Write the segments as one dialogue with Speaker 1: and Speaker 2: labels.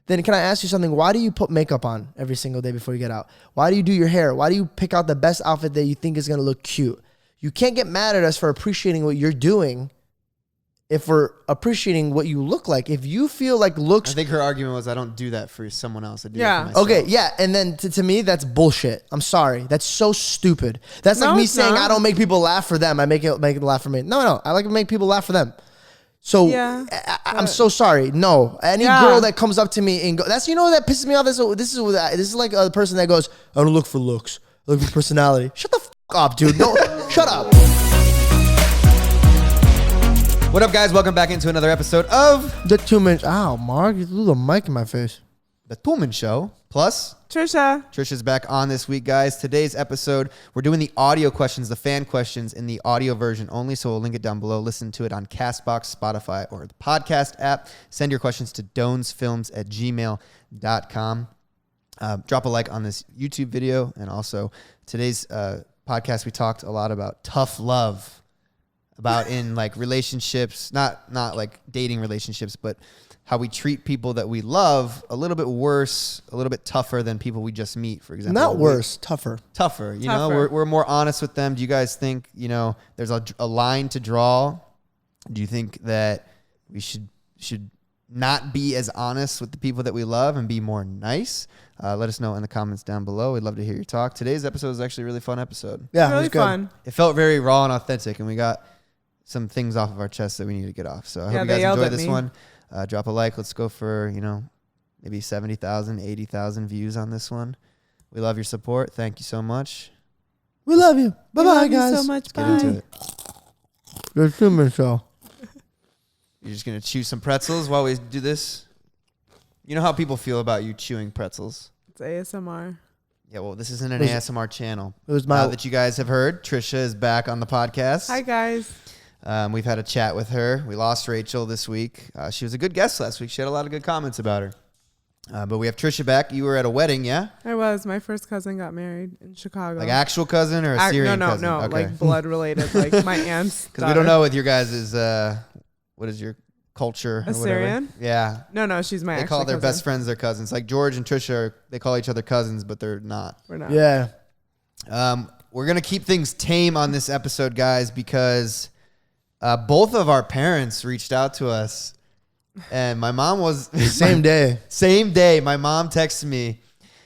Speaker 1: then can I ask you something? Why do you put makeup on every single day before you get out? Why do you do your hair? Why do you pick out the best outfit that you think is going to look cute? You can't get mad at us for appreciating what you're doing if we're appreciating what you look like. If you feel like looks...
Speaker 2: I think her argument was, I don't do that for someone else. I do it for myself.
Speaker 1: Okay, yeah. And then to me, that's bullshit. I'm sorry. That's so stupid. That's like me saying I don't make people laugh for them. I make it laugh for me. No. I like to make people laugh for them. So I'm so sorry. No, any girl that comes up to me and that's that pisses me off. This is like a person that goes, I don't look for looks. I look for personality. Shut the fuck up, dude. No, shut up.
Speaker 2: What up, guys? Welcome back into another episode of
Speaker 1: The 2 Minutes. Ow, Mark, you threw the mic in my face.
Speaker 2: The Toolman Show. Plus,
Speaker 3: Trisha.
Speaker 2: Trisha's back on this week, guys. Today's episode, we're doing the audio questions, the fan questions in the audio version only. So we'll link it down below. Listen to it on Castbox, Spotify, or the podcast app. Send your questions to dohnzfilms@gmail.com. Drop a like on this YouTube video. And also, today's podcast, we talked a lot about tough love. About in like relationships, not like dating relationships, but how we treat people that we love a little bit worse, a little bit tougher than people we just meet, for example.
Speaker 1: Not worse, tougher.
Speaker 2: Tougher, you know, we're more honest with them. Do you guys think, there's a line to draw? Do you think that we should not be as honest with the people that we love and be more nice? Let us know in the comments down below. We'd love to hear your talk. Today's episode is actually a really fun episode.
Speaker 1: Yeah,
Speaker 3: really
Speaker 1: it was good.
Speaker 3: Fun.
Speaker 2: It felt very raw and authentic, and we got some things off of our chest that we need to get off. So I hope you guys enjoy this one. Drop a like. Let's go for, maybe 70,000, 80,000 views on this one. We love your support. Thank you so much.
Speaker 1: We love you. Bye-bye, guys.
Speaker 3: Love you so much.
Speaker 2: Let's get into it.
Speaker 1: The 2 Minute Show.
Speaker 2: You're just going to chew some pretzels while we do this? You know how people feel about you chewing pretzels?
Speaker 3: It's ASMR.
Speaker 2: Yeah, well, this isn't an ASMR channel.
Speaker 1: It was
Speaker 2: now that you guys have heard, Trisha is back on the podcast.
Speaker 3: Hi, guys.
Speaker 2: We've had a chat with her. We lost Rachel this week. She was a good guest last week. She had a lot of good comments about her. But we have Trisha back. You were at a wedding, yeah?
Speaker 3: I was. My first cousin got married in Chicago.
Speaker 2: Like actual cousin or a Syrian cousin?
Speaker 3: No.
Speaker 2: Okay.
Speaker 3: Like blood related. Like my aunt's
Speaker 2: Because we don't know with your guys' what is your culture?
Speaker 3: Assyrian?
Speaker 2: Yeah.
Speaker 3: No, she's my
Speaker 2: They call their best friends their cousins. Like George and Trisha, they call each other cousins, but they're not.
Speaker 3: We're not.
Speaker 1: Yeah.
Speaker 2: We're going to keep things tame on this episode, guys, because both of our parents reached out to us. And my mom was...
Speaker 1: Same day.
Speaker 2: My mom texted me,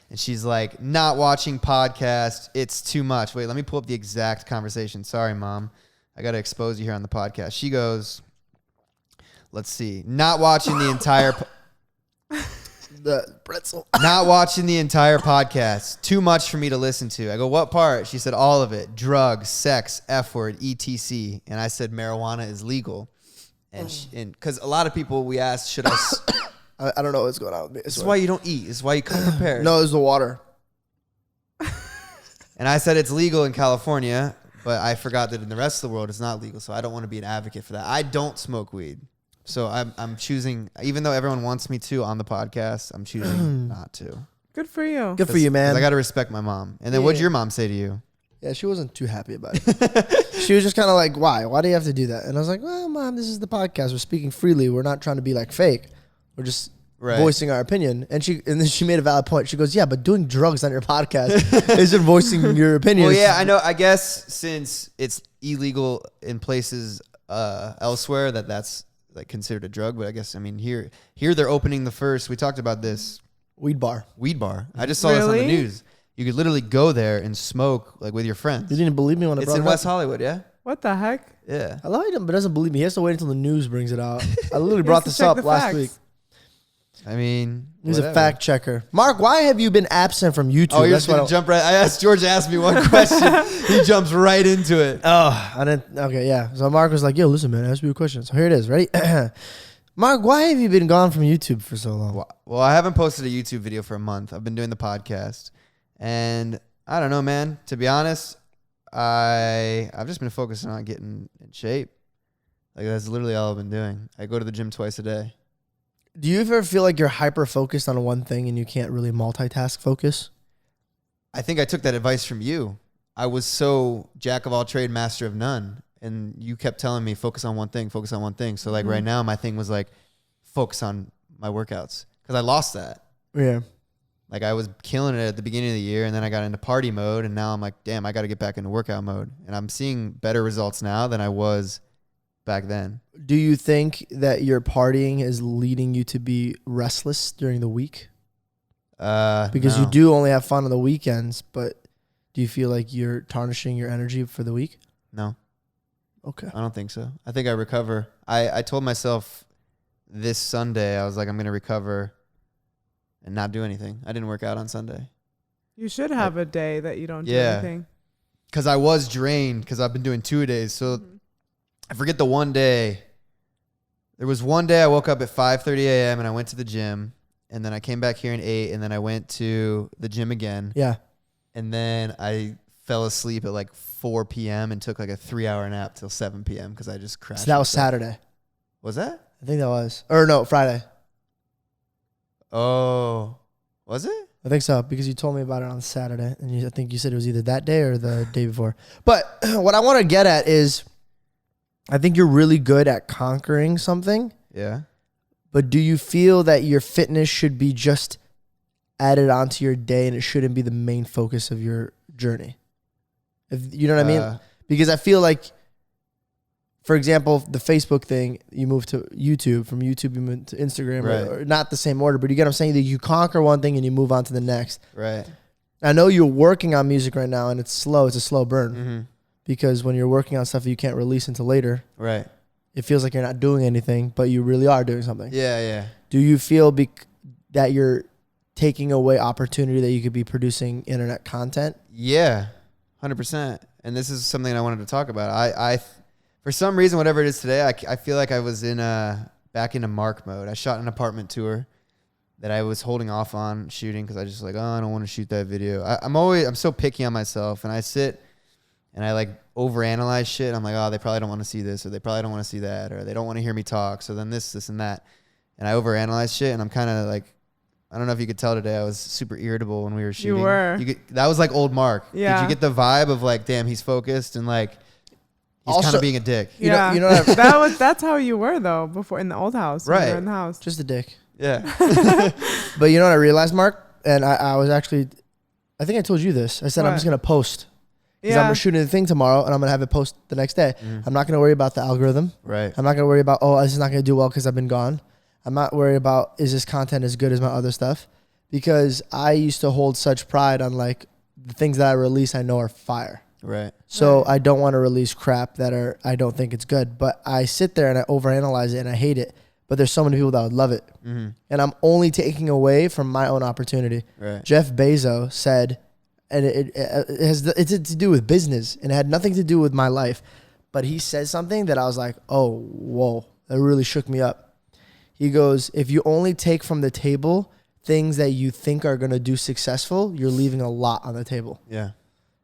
Speaker 2: and she's like, not watching podcast. It's too much. Wait, let me pull up the exact conversation. Sorry, Mom. I got to expose you here on the podcast. She goes... Let's see. Not watching the entire...
Speaker 1: The pretzel.
Speaker 2: Not watching the entire podcast. Too much for me to listen to. I go, what part? She said, all of it. Drugs, sex, F word, etc. And I said, marijuana is legal. And because a lot of people we asked, should I...
Speaker 1: I don't know what's going on with me.
Speaker 2: This is why you don't eat. This is why you come prepared.
Speaker 1: No, it's the water.
Speaker 2: And I said it's legal in California, but I forgot that in the rest of the world it's not legal. So I don't want to be an advocate for that. I don't smoke weed. So I'm choosing, even though everyone wants me to on the podcast, I'm choosing not to.
Speaker 3: Good for you.
Speaker 1: Good for you, man.
Speaker 2: I got to respect my mom. And then what'd your mom say to you?
Speaker 1: Yeah, she wasn't too happy about it. She was just kind of like, why? Why do you have to do that? And I was like, well, Mom, this is the podcast. We're speaking freely. We're not trying to be like fake. We're just voicing our opinion. And then she made a valid point. She goes, yeah, but doing drugs on your podcast isn't voicing your opinion.
Speaker 2: Well, yeah, I know. I guess since it's illegal in places elsewhere, that's like considered a drug. But I guess, I mean, here they're opening the first, we talked about this.
Speaker 1: Weed bar.
Speaker 2: I just saw this on the news. You could literally go there and smoke like with your friends.
Speaker 1: You didn't believe me when I brought it up?
Speaker 2: It's in West Hollywood, yeah?
Speaker 3: What the heck?
Speaker 2: Yeah.
Speaker 1: I love him, but doesn't believe me. He has to wait until the news brings it out. I literally brought this up last week.
Speaker 2: I mean,
Speaker 1: he's a fact checker. Mark, why have you been absent from YouTube?
Speaker 2: Oh, you're just going to jump right. I asked George to ask me one question. He jumps right into it.
Speaker 1: Oh, I didn't. Okay, yeah. So Mark was like, yo, listen, man, ask me a question. So here it is. Ready? Mark, why have you been gone from YouTube for so long?
Speaker 2: Well, I haven't posted a YouTube video for a month. I've been doing the podcast. And I don't know, man. To be honest, I've just been focusing on getting in shape. Like, that's literally all I've been doing. I go to the gym twice a day.
Speaker 1: Do you ever feel like you're hyper-focused on one thing and you can't really multitask focus?
Speaker 2: I think I took that advice from you. I was so jack of all trade, master of none. And you kept telling me, focus on one thing, focus on one thing. So, like, right now, my thing was, like, focus on my workouts. Because because I lost that.
Speaker 1: Yeah.
Speaker 2: Like I was killing it at the beginning of the year, and then I got into party mode, and now I'm like, damn, I got to get back into workout mode. And I'm seeing better results now than I was back then.
Speaker 1: Do you think that your partying is leading you to be restless during the week? Because
Speaker 2: no.
Speaker 1: you do only have fun on the weekends, but do you feel like you're tarnishing your energy for the week?
Speaker 2: No.
Speaker 1: Okay.
Speaker 2: I don't think so. I think I recover. I told myself this Sunday, I was like, I'm going to recover and not do anything. I didn't work out on Sunday.
Speaker 3: You should have a day that you don't do
Speaker 2: Yeah.
Speaker 3: anything.
Speaker 2: Because I was drained because I've been doing 2-a-days. So I forget the one day. There was one day I woke up at 5:30 a.m. and I went to the gym. And then I came back here and ate. And then I went to the gym again.
Speaker 1: Yeah.
Speaker 2: And then I fell asleep at like 4 p.m. and took like a 3-hour nap till 7 p.m. because I just crashed.
Speaker 1: So that was
Speaker 2: myself.
Speaker 1: Saturday.
Speaker 2: Was that?
Speaker 1: I think that was. Or no, Friday.
Speaker 2: Oh, was it?
Speaker 1: I think so, because you told me about it on Saturday, and I think you said it was either that day or the day before. But what I want to get at is, I think you're really good at conquering something,
Speaker 2: Yeah.
Speaker 1: but do you feel that your fitness should be just added onto your day and it shouldn't be the main focus of your journey? If you know what I mean? Because I feel like, for example, the Facebook thing, you move to YouTube, from YouTube you move to Instagram,
Speaker 2: Right.
Speaker 1: or not the same order, but you get what I'm saying? That you conquer one thing and you move on to the next.
Speaker 2: Right.
Speaker 1: I know you're working on music right now and it's slow. It's a slow burn,
Speaker 2: Mm-hmm.
Speaker 1: because when you're working on stuff that you can't release until later,
Speaker 2: Right.
Speaker 1: it feels like you're not doing anything, but you really are doing something.
Speaker 2: Yeah, yeah.
Speaker 1: Do you feel that you're taking away opportunity that you could be producing internet content?
Speaker 2: Yeah, 100%. And this is something I wanted to talk about. I for some reason, whatever it is today, I feel like I was back into Mark mode. I shot an apartment tour that I was holding off on shooting because I just like, I don't want to shoot that video. I'm so picky on myself, and I sit and I like overanalyze shit. I'm like, oh, they probably don't want to see this, or they probably don't want to see that, or they don't want to hear me talk. So then this and that. And I overanalyze shit, and I'm kind of like, I don't know if you could tell today, I was super irritable when we were shooting.
Speaker 3: You were.
Speaker 2: That was like old Mark.
Speaker 3: Yeah.
Speaker 2: Did you get the vibe of like, damn, he's focused and like, he's
Speaker 1: Also-
Speaker 2: kind of being a dick.
Speaker 1: You know-
Speaker 3: Yeah.
Speaker 1: you know what I-
Speaker 3: That's how you were though before in the old house. When you
Speaker 2: Right.
Speaker 3: were in the house.
Speaker 1: Just a dick.
Speaker 2: Yeah.
Speaker 1: But you know what I realized, Mark? And I was actually, I think I told you this. I said, I'm
Speaker 3: What?
Speaker 1: just going to post. Because I'm
Speaker 3: Yeah.
Speaker 1: shooting the thing tomorrow and I'm going to have it post the next day. I'm not going to worry about the algorithm.
Speaker 2: Right.
Speaker 1: I'm not going to worry about, this is not going to do well because I've been gone. I'm not worried about, is this content as good as my other stuff? Because I used to hold such pride on like the things that I release I know are fire.
Speaker 2: Right.
Speaker 1: So I don't want to release crap that I don't think it's good. But I sit there and I overanalyze it and I hate it. But there's so many people that would love it.
Speaker 2: Mm-hmm.
Speaker 1: And I'm only taking away from my own opportunity.
Speaker 2: Right.
Speaker 1: Jeff Bezos said, and it's to do with business and it had nothing to do with my life. But he said something that I was like, oh, whoa, that really shook me up. He goes, if you only take from the table things that you think are going to do successful, you're leaving a lot on the table.
Speaker 2: Yeah.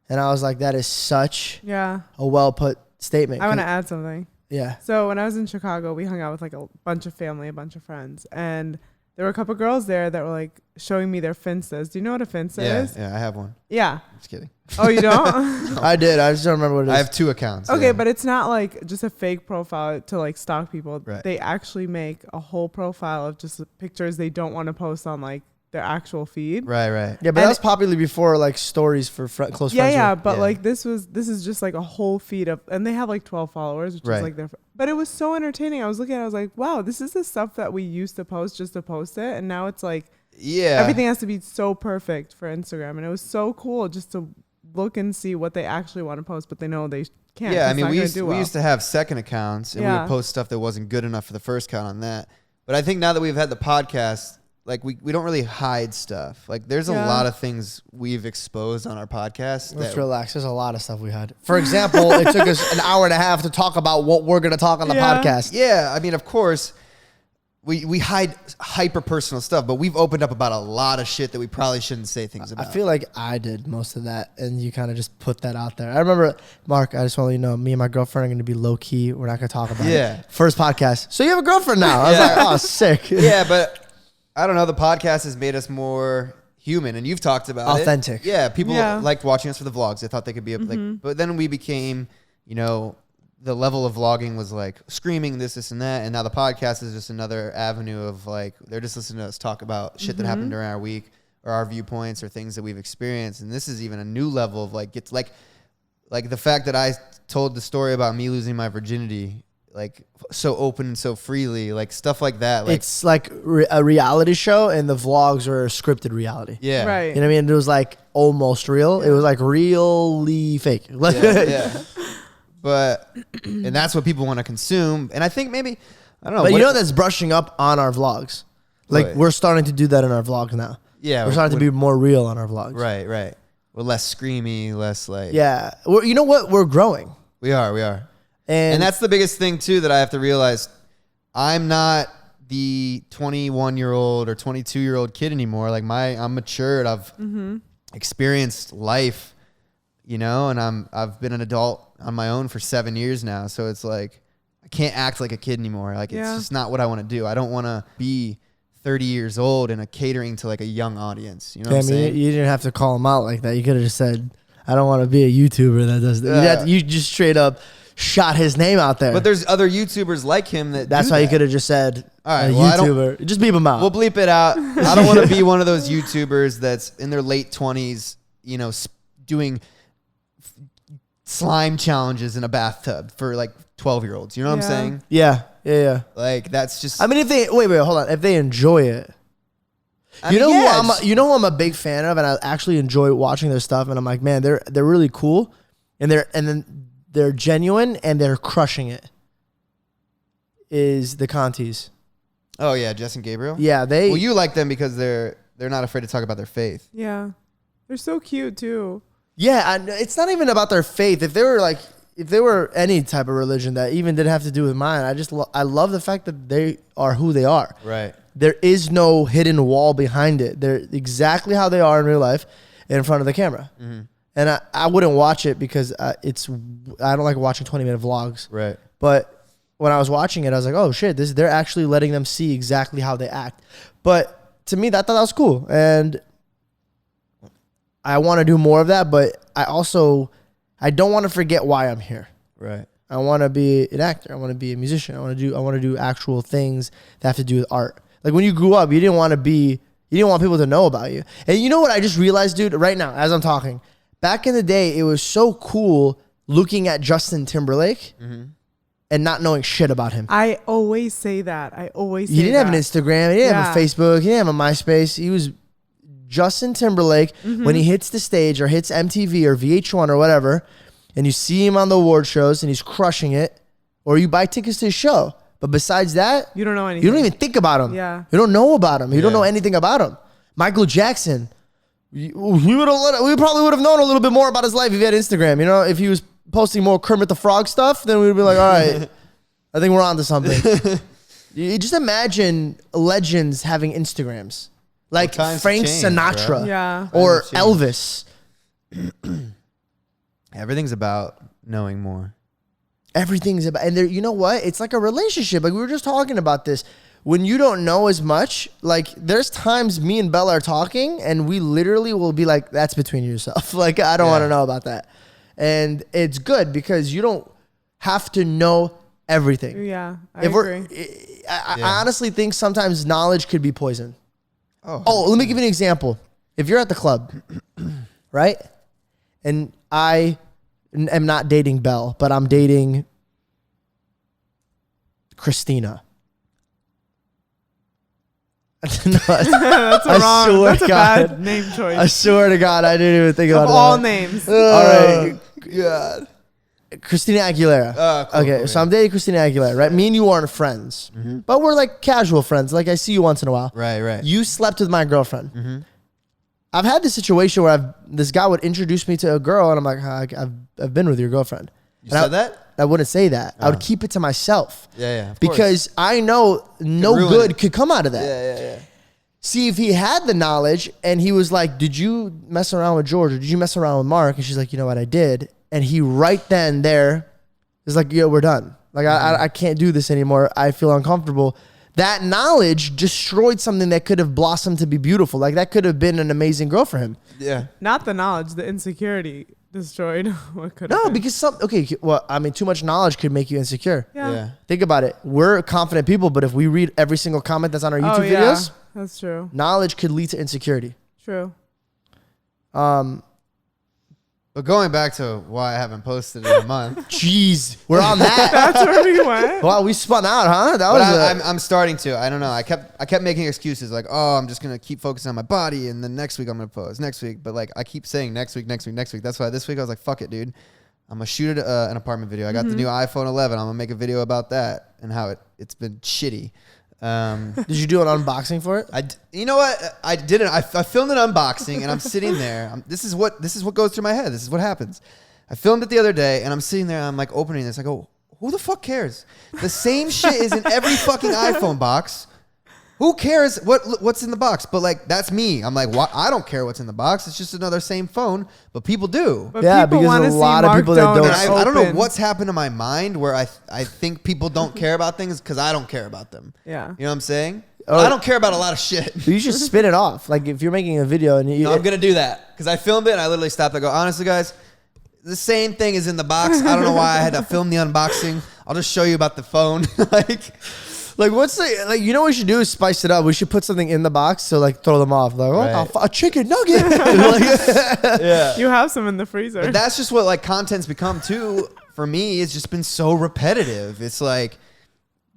Speaker 1: And I was like, that is such
Speaker 3: Yeah.
Speaker 1: a well put statement.
Speaker 3: I want to add something.
Speaker 1: Yeah.
Speaker 3: So when I was in Chicago, we hung out with like a bunch of family, a bunch of friends, and there were a couple girls there that were like showing me their Finstas. Do you know what a Finsta is?
Speaker 2: Yeah, I have one.
Speaker 3: Yeah.
Speaker 2: Just kidding.
Speaker 3: Oh, you don't?
Speaker 1: I did. I just don't remember what it is.
Speaker 2: I have 2 accounts.
Speaker 3: Okay,
Speaker 2: yeah.
Speaker 3: but it's not like just a fake profile to like stalk people.
Speaker 2: Right.
Speaker 3: They actually make a whole profile of just pictures they don't want to post on like their actual feed.
Speaker 2: Right, right.
Speaker 1: Yeah, but that was popular before like stories for close friends.
Speaker 3: Yeah,
Speaker 1: were-
Speaker 3: but
Speaker 2: Yeah.
Speaker 3: like this is just like a whole feed of, and they have like 12 followers, which
Speaker 2: Right.
Speaker 3: is like their. But it was so entertaining. I was looking at it, I was like, wow, this is the stuff that we used to post just to post it, and now it's like
Speaker 2: Yeah.
Speaker 3: everything has to be so perfect for Instagram, and it was so cool just to look and see what they actually want to post, but they know they can't.
Speaker 2: Yeah, I
Speaker 3: It's
Speaker 2: mean,
Speaker 3: not
Speaker 2: we
Speaker 3: gonna
Speaker 2: used,
Speaker 3: do
Speaker 2: we
Speaker 3: well.
Speaker 2: used to have second accounts, and we
Speaker 3: Yeah.
Speaker 2: would post stuff that wasn't good enough for the first account on that. But I think now that we've had the podcast, like we don't really hide stuff. Like there's a
Speaker 3: Yeah.
Speaker 2: lot of things we've exposed on our podcast.
Speaker 1: Let's
Speaker 2: that-
Speaker 1: relax. There's a lot of stuff we had. For example, it took us an hour and a half to talk about what we're going to talk on the
Speaker 3: Yeah.
Speaker 1: podcast.
Speaker 2: Yeah, I mean, of course, we hide hyper personal stuff, but we've opened up about a lot of shit that we probably shouldn't say things
Speaker 1: I
Speaker 2: about.
Speaker 1: feel like I did most of that, and you kind of just put that out there. I remember, Mark, I just want to let you know, me and my girlfriend are going to be low key. We're not going to talk about
Speaker 2: Yeah.
Speaker 1: it. First podcast. So you have a girlfriend now. I was
Speaker 2: Yeah.
Speaker 1: like, oh, sick.
Speaker 2: Yeah, but I don't know. The podcast has made us more human, and you've talked about
Speaker 1: Authentic.
Speaker 2: it. Yeah, people
Speaker 3: Yeah.
Speaker 2: liked watching us for the vlogs. They thought they could be like, but then we became, the level of vlogging was like screaming this, and that. And now the podcast is just another avenue of like, they're just listening to us talk about shit that happened during our week or our viewpoints or things that we've experienced. And this is even a new level of like, it's like the fact that I told the story about me losing my virginity, like so open and so freely, like stuff like that. Like,
Speaker 1: it's like a reality show, and the vlogs are scripted reality.
Speaker 2: yeah.
Speaker 3: Right.
Speaker 1: You know what I mean? It was like almost real. It was like really fake. Like,
Speaker 2: Yeah. But, and that's what people want to consume. And I think maybe, I don't know.
Speaker 1: but you know that's brushing up on our vlogs. Like
Speaker 2: Right.
Speaker 1: we're starting to do that in our vlogs now.
Speaker 2: Yeah.
Speaker 1: We're starting to be more real on our vlogs.
Speaker 2: Right. We're less screamy, less like.
Speaker 1: Yeah. You know what? We're growing.
Speaker 2: We are.
Speaker 1: And
Speaker 2: And that's the biggest thing too that I have to realize. I'm not the 21-year-old or 22-year-old kid anymore. Like I'm matured. I've experienced life, you know, and I've been an adult on my own for 7 years now. So it's like I can't act like a kid anymore. Like it's just not what I want to do. I don't want to be 30 years old and catering to like a young audience. You know what I'm saying?
Speaker 1: You didn't have to call him out like that. You could have just said, "I don't want to be a YouTuber that does that." You just straight up shot his name out there.
Speaker 2: But there's other YouTubers like him
Speaker 1: that's why you could have just said,
Speaker 2: all right,
Speaker 1: YouTuber. Just beep him out.
Speaker 2: We'll bleep it out. I don't want to be one of those YouTubers that's in their late 20s, you know, doing slime challenges in a bathtub for like 12-year-olds. You know what I'm saying?
Speaker 1: Yeah.
Speaker 2: Like that's just.
Speaker 1: I mean, if they wait, hold on. If they enjoy it, you know who I'm a big fan of, and I actually enjoy watching their stuff. And I'm like, man, they're really cool, and they're genuine, and they're crushing it. Is the Contis?
Speaker 2: Oh yeah, Jess and Gabriel.
Speaker 1: Yeah,
Speaker 2: Well, you like them because they're not afraid to talk about their faith.
Speaker 3: Yeah. They're so cute too.
Speaker 1: Yeah, it's not even about their faith. If they were any type of religion that even didn't have to do with mine, I love the fact that they are who they are.
Speaker 2: Right.
Speaker 1: There is no hidden wall behind it. They're exactly how they are in real life, in front of the camera. Mm-hmm. And I wouldn't watch it because I don't like watching 20-minute vlogs.
Speaker 2: Right.
Speaker 1: But when I was watching it, I was like, oh shit, they're actually letting them see exactly how they act. But to me, I thought that was cool, and I want to do more of that. But I don't want to forget why I'm here.
Speaker 2: Right.
Speaker 1: I want to be an actor. I want to be a musician. I want to do actual things that have to do with art. Like when you grew up, you didn't want people to know about you. And you know what I just realized, dude, right now as I'm talking, back in the day, it was so cool looking at Justin Timberlake and not knowing shit about him.
Speaker 3: I always say that.
Speaker 1: He didn't have an Instagram. He didn't have a Facebook. He didn't have a MySpace. He was Justin Timberlake when he hits the stage or hits MTV or VH1 or whatever, and you see him on the award shows and he's crushing it, or you buy tickets to his show. But besides that,
Speaker 3: you don't know anything.
Speaker 1: You don't even think about him.
Speaker 3: Yeah.
Speaker 1: You don't know about him. You don't know anything about him. Michael Jackson. We probably would have known a little bit more about his life if he had Instagram. You know, if he was posting more Kermit the Frog stuff, then we'd be like, all right, I think we're on to something. You just imagine legends having Instagrams. Like Frank Sinatra or Elvis.
Speaker 2: Everything's about knowing more.
Speaker 1: Everything's about, and there, you know what? It's like a relationship. Like we were just talking about this. When you don't know as much, like there's times me and Bella are talking and we literally will be like, that's between yourself. Like, I don't want to know about that. And it's good because you don't have to know everything.
Speaker 3: Yeah, I agree.
Speaker 1: I honestly think sometimes knowledge could be poison. Oh, let me give you an example. If you're at the club, right? And I am not dating Belle, but I'm dating Christina. No,
Speaker 3: that's a bad name choice.
Speaker 1: I swear to God, I didn't even think about it.
Speaker 3: Of all names.
Speaker 1: All right. God. Christina Aguilera.
Speaker 2: Cool,
Speaker 1: so I'm dating Christina Aguilera, right? Me and you aren't friends, but we're like casual friends. Like I see you once in a while.
Speaker 2: Right.
Speaker 1: You slept with my girlfriend. I've had this situation where this guy would introduce me to a girl, and I'm like, I've been with your girlfriend.
Speaker 2: You said that?
Speaker 1: I wouldn't say that. I would keep it to myself.
Speaker 2: Yeah.
Speaker 1: Because I know no good could come out of that.
Speaker 2: Yeah.
Speaker 1: See, if he had the knowledge and he was like, did you mess around with George or did you mess around with Mark? And she's like, you know what, I did. And he right then there is like, yo, we're done. Like, I can't do this anymore. I feel uncomfortable. That knowledge destroyed something that could have blossomed to be beautiful. Like that could have been an amazing girl for him.
Speaker 2: Yeah.
Speaker 3: Not the knowledge, the insecurity. destroyed what could
Speaker 1: No,
Speaker 3: have been.
Speaker 1: because too much knowledge could make you insecure.
Speaker 3: Yeah.
Speaker 1: Think about it. We're confident people, but if we read every single comment that's on our YouTube videos,
Speaker 3: that's true.
Speaker 1: knowledge could lead to insecurity.
Speaker 3: True.
Speaker 2: But going back to why I haven't posted in a month.
Speaker 1: Jeez, we're on that.
Speaker 3: That's where we went.
Speaker 1: Wow, we spun out, huh? That
Speaker 2: But
Speaker 1: was.
Speaker 2: I'm starting to. I don't know. I kept making excuses like, oh, I'm just gonna keep focusing on my body, and then next week I'm gonna post. Next week, but like I keep saying next week. That's why this week I was like, fuck it, dude. I'm gonna shoot an apartment video. I got the new iPhone 11. I'm gonna make a video about that and how it's been shitty.
Speaker 1: Did you do an unboxing for it?
Speaker 2: You know what? I didn't. I filmed an unboxing, and I'm sitting there. This is what goes through my head. This is what happens. I filmed it the other day, and I'm sitting there. And I'm like opening this. I go, who the fuck cares? The same shit is in every fucking iPhone box. Who cares what's in the box? But like that's me. I'm like, what? I don't care what's in the box. It's just another same phone, but people do.
Speaker 3: But
Speaker 1: Yeah,
Speaker 3: people
Speaker 1: because
Speaker 3: wanna
Speaker 1: a
Speaker 3: see
Speaker 1: lot of
Speaker 3: Mark
Speaker 1: people that don't-
Speaker 3: Dohner
Speaker 2: I don't know
Speaker 3: open.
Speaker 2: what's happened to my mind where I think people don't care about things because I don't care about them.
Speaker 3: Yeah.
Speaker 2: You know what I'm saying?
Speaker 1: Oh.
Speaker 2: I don't care about a lot of shit.
Speaker 1: You should spin it off. Like if you're making a video and you,
Speaker 2: No, I'm gonna do that because I filmed it and I literally stopped. I go, honestly, guys, the same thing is in the box. I don't know why I had to film the unboxing. I'll just show you about the phone.
Speaker 1: like what's the like? You know what we should do is spice it up. We should put something in the box to like throw them off. Like
Speaker 2: Right.
Speaker 1: a chicken nugget.
Speaker 2: Yeah.
Speaker 3: You have some in the freezer.
Speaker 2: But that's just what like content's become too. For me, it's just been so repetitive. It's like,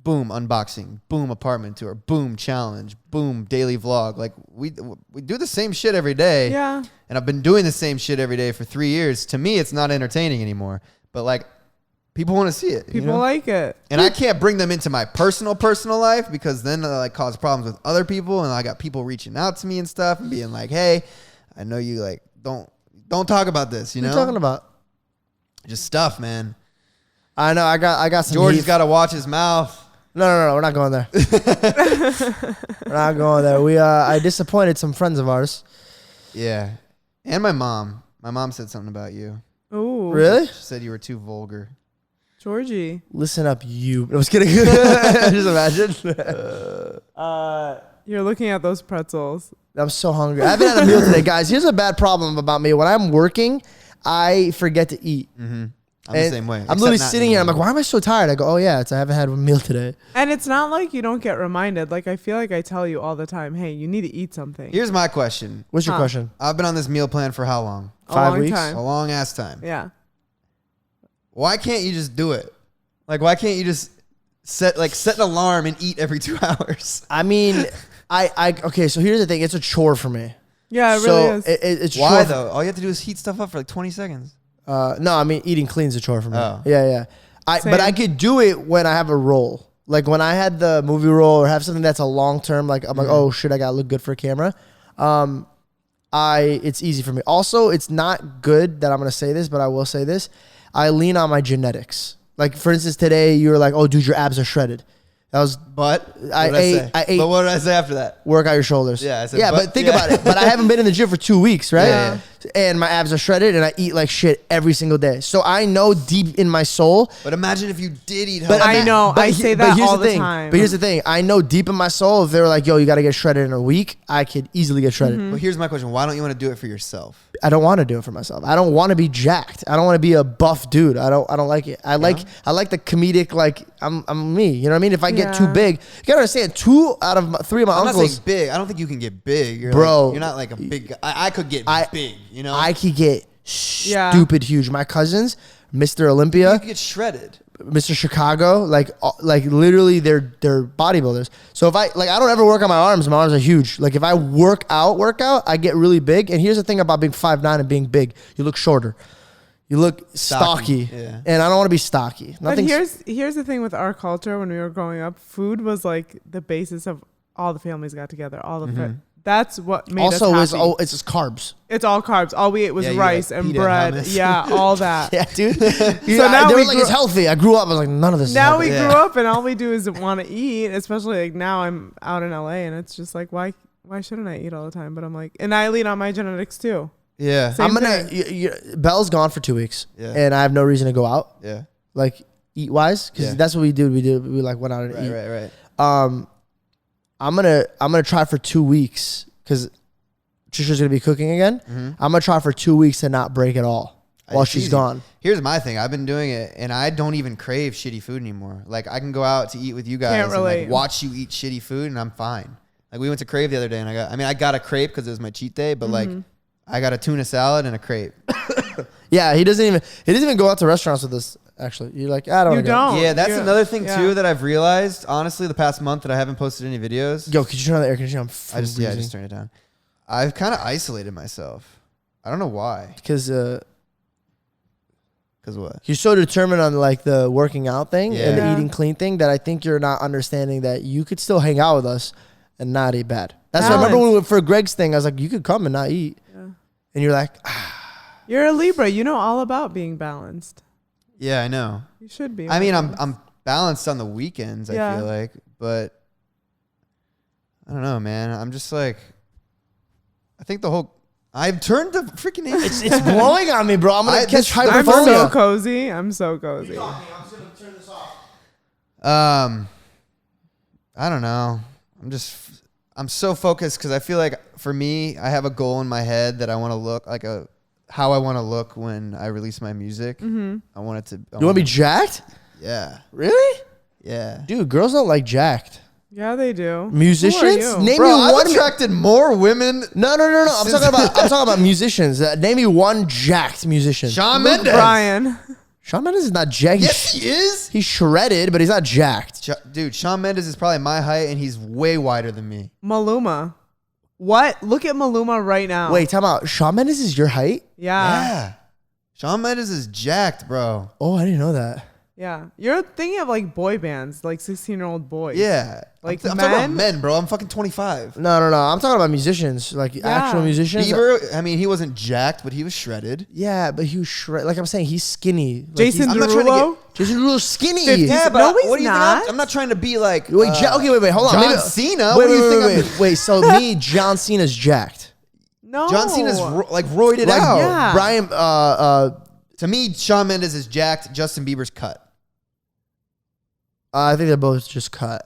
Speaker 2: boom, unboxing, boom, apartment tour, boom, challenge, boom, daily vlog. Like we do the same shit every day.
Speaker 3: Yeah.
Speaker 2: And I've been doing the same shit every day for 3 years. To me, it's not entertaining anymore. But like, people want to see it.
Speaker 3: People like it.
Speaker 2: And I can't bring them into my personal life because then like cause problems with other people. And I got people reaching out to me and stuff and being like, hey, I know you like don't talk about this. You know,
Speaker 1: What are you talking about?
Speaker 2: just stuff, man.
Speaker 1: I know. I got some.
Speaker 2: George's
Speaker 1: heat.
Speaker 2: got to watch his mouth.
Speaker 1: No. We're not going there. We're not going there. I disappointed some friends of ours.
Speaker 2: Yeah, and my mom. My mom said something about you.
Speaker 3: Ooh.
Speaker 1: Really?
Speaker 2: She said you were too vulgar.
Speaker 3: Georgie.
Speaker 1: Listen up, you. I was kidding. Just imagine.
Speaker 3: You're looking at those pretzels.
Speaker 1: I'm so hungry. I haven't had a meal today, guys. Here's a bad problem about me. When I'm working, I forget to eat.
Speaker 2: Mm-hmm. I'm the same way.
Speaker 1: I'm literally sitting here. I'm like, why am I so tired? I go, oh yeah, I haven't had a meal today.
Speaker 3: And it's not like you don't get reminded. Like I feel like I tell you all the time, hey, you need to eat something.
Speaker 2: Here's my question.
Speaker 1: What's your question?
Speaker 2: I've been on this meal plan for how long?
Speaker 3: A
Speaker 1: 5
Speaker 3: long
Speaker 1: weeks?
Speaker 3: time.
Speaker 2: A long ass time.
Speaker 3: Yeah.
Speaker 2: Why can't you just do it? Like, why can't you just set an alarm and eat every 2 hours?
Speaker 1: I mean, okay. So here's the thing. It's a chore for me.
Speaker 3: Yeah, it really is.
Speaker 1: It's a
Speaker 2: Why
Speaker 1: chore
Speaker 2: though? All you have to do is heat stuff up for like 20 seconds.
Speaker 1: No, I mean eating clean's a chore for me.
Speaker 2: Oh.
Speaker 1: Yeah. But
Speaker 3: Same.
Speaker 1: I could do it when I have a role. Like when I had the movie role or have something that's a long term. Like I'm like, oh shit, I gotta look good for a camera. It's easy for me. Also, it's not good that I'm gonna say this, but I will say this. I lean on my genetics. Like for instance, today you were like, oh dude, your abs are shredded. That was
Speaker 2: But
Speaker 1: I ate.
Speaker 2: But what did I say after that?
Speaker 1: Work out your shoulders.
Speaker 2: Yeah, I said,
Speaker 1: but think about it. But I haven't been in the gym for 2 weeks, right?
Speaker 2: Yeah.
Speaker 1: And my abs are shredded, and I eat like shit every single day. So I know deep in my soul.
Speaker 2: But imagine if you did eat
Speaker 1: But
Speaker 2: healthy.
Speaker 3: I know. I say that all the time.
Speaker 1: But here's the thing. I know deep in my soul, if they were like, "Yo, you got to get shredded in a week," I could easily get shredded.
Speaker 2: Well, here's my question. Why don't you want to do it for yourself?
Speaker 1: I don't want to do it for myself. I don't want to be jacked. I don't want to be a buff dude. I don't like it. I like the comedic. Like I'm me. You know what I mean? If I get too big, you gotta understand. 2 out of 3 of my
Speaker 2: I'm not
Speaker 1: uncles.
Speaker 2: saying big. I don't think you can get big. You're
Speaker 1: Bro.
Speaker 2: like, you're not like a big guy. I could get big, you know?
Speaker 1: I could get stupid huge. My cousins, Mr. Olympia,
Speaker 2: You could get shredded.
Speaker 1: Mr. Chicago, like literally they're bodybuilders. So if I don't ever work on my arms are huge. Like if I work out, I get really big. And here's the thing about being 5'9" and being big. You look shorter. You look stocky.
Speaker 2: Yeah.
Speaker 1: And I don't want to be stocky.
Speaker 3: But here's the thing with our culture. When we were growing up, food was like the basis of all the families got together. All the that's what made
Speaker 1: also
Speaker 3: us happy.
Speaker 1: it's just carbs.
Speaker 3: It's all carbs. All we ate was
Speaker 2: Yeah, you
Speaker 3: rice
Speaker 2: like
Speaker 3: and
Speaker 2: pita
Speaker 3: bread.
Speaker 2: hummus.
Speaker 3: Yeah, all that.
Speaker 1: Yeah, dude.
Speaker 3: So now
Speaker 1: they
Speaker 3: we
Speaker 1: were like,
Speaker 3: grew-
Speaker 1: it's healthy. I grew up. I was like, none of this
Speaker 3: Now
Speaker 1: is
Speaker 3: we
Speaker 1: healthy.
Speaker 3: grew up and all we do is want to eat. Especially like now I'm out in LA and it's just like why shouldn't I eat all the time? But I'm like, and I lean on my genetics too.
Speaker 2: Yeah.
Speaker 3: Same
Speaker 1: I'm gonna.
Speaker 3: thing.
Speaker 1: Belle's gone for 2 weeks,
Speaker 2: Yeah.
Speaker 1: and I have no reason to go out.
Speaker 2: Yeah.
Speaker 1: Like eat wise, because
Speaker 2: Yeah.
Speaker 1: that's what we do. We like went out and eat.
Speaker 2: Right.
Speaker 1: I'm gonna try for 2 weeks because Trisha's gonna be cooking again. I'm gonna try for 2 weeks to not break at all. while she's gone.
Speaker 2: Here's my thing. I've been doing it, and I don't even crave shitty food anymore. Like, I can go out to eat with you guys and like watch you eat shitty food, and I'm fine. Like, we went to Crave the other day, and I got a crepe because it was my cheat day, but like, I got a tuna salad and a crepe.
Speaker 1: Yeah, he doesn't even go out to restaurants with us. Actually, you're like, I don't.
Speaker 3: You don't.
Speaker 2: Yeah, that's another thing too that I've realized. Honestly, the past month that I haven't posted any videos.
Speaker 1: Yo, could you turn on the air conditioner?
Speaker 2: I just turned it down. I've kind of isolated myself. I don't know why.
Speaker 1: Because
Speaker 2: what?
Speaker 1: You're so determined on like the working out thing and the eating clean thing that I think you're not understanding that you could still hang out with us and not eat bad. That's why I remember when we went for Greg's thing. I was like, you could come and not eat, and you're like,
Speaker 3: you're a Libra. You know all about being balanced.
Speaker 2: Yeah, I know.
Speaker 3: You should be.
Speaker 2: I mean, I'm balanced on the weekends. I feel like, but I don't know, man. I'm just like, I think I've turned the freaking.
Speaker 1: It's blowing on me, bro. I'm gonna catch hypothermia.
Speaker 3: I'm so cozy. I'm so cozy.
Speaker 1: I'm just gonna turn this off.
Speaker 2: I don't know. I'm so focused because I feel like for me, I have a goal in my head that I want to look like how I want to look when I release my music.
Speaker 3: Mm-hmm.
Speaker 2: I want it to.
Speaker 1: You want to be jacked?
Speaker 2: Yeah.
Speaker 1: Really?
Speaker 2: Yeah.
Speaker 1: Dude, girls don't like jacked.
Speaker 3: Yeah, they do.
Speaker 1: Musicians? Name
Speaker 2: Bro,
Speaker 1: me
Speaker 2: I've
Speaker 1: one.
Speaker 2: attracted more women.
Speaker 1: No. I'm talking about musicians. Name me one jacked musician.
Speaker 2: Shawn Mendes.
Speaker 3: Brian.
Speaker 1: Shawn Mendes is not jacked.
Speaker 2: Yes, he is.
Speaker 1: He's shredded, but he's not jacked.
Speaker 2: Dude, Shawn Mendes is probably my height, and he's way wider than me.
Speaker 3: Maluma. What? Look at Maluma right now.
Speaker 1: Wait, time out. Shawn Mendes is your height?
Speaker 3: Yeah.
Speaker 2: Shawn Mendes is jacked, bro.
Speaker 1: Oh, I didn't know that.
Speaker 3: Yeah. You're thinking of like boy bands, like 16-year-old boys.
Speaker 2: Yeah.
Speaker 3: Like
Speaker 2: I'm talking about men, bro. I'm fucking 25.
Speaker 1: No. I'm talking about musicians, like actual musicians.
Speaker 2: Bieber, I mean, he wasn't jacked, but he was shredded.
Speaker 1: Yeah, but he was shredded. Like I'm saying, he's skinny. Like
Speaker 3: Jason
Speaker 2: I'm not trying to
Speaker 3: Derulo?
Speaker 1: Jason Derulo's skinny.
Speaker 2: Yeah, but
Speaker 3: No, he's
Speaker 2: what do you
Speaker 3: not.
Speaker 2: think? I'm not trying to be like.
Speaker 1: Wait, wait, hold on.
Speaker 2: John Cena.
Speaker 1: Wait,
Speaker 2: What do you think?
Speaker 1: Wait. So me, John Cena's jacked.
Speaker 3: No.
Speaker 2: John Cena's like roided
Speaker 1: Like
Speaker 2: out.
Speaker 3: Yeah.
Speaker 1: Brian.
Speaker 2: To me, Shawn Mendes is jacked. Justin Bieber's cut.
Speaker 1: I think they're both just cut.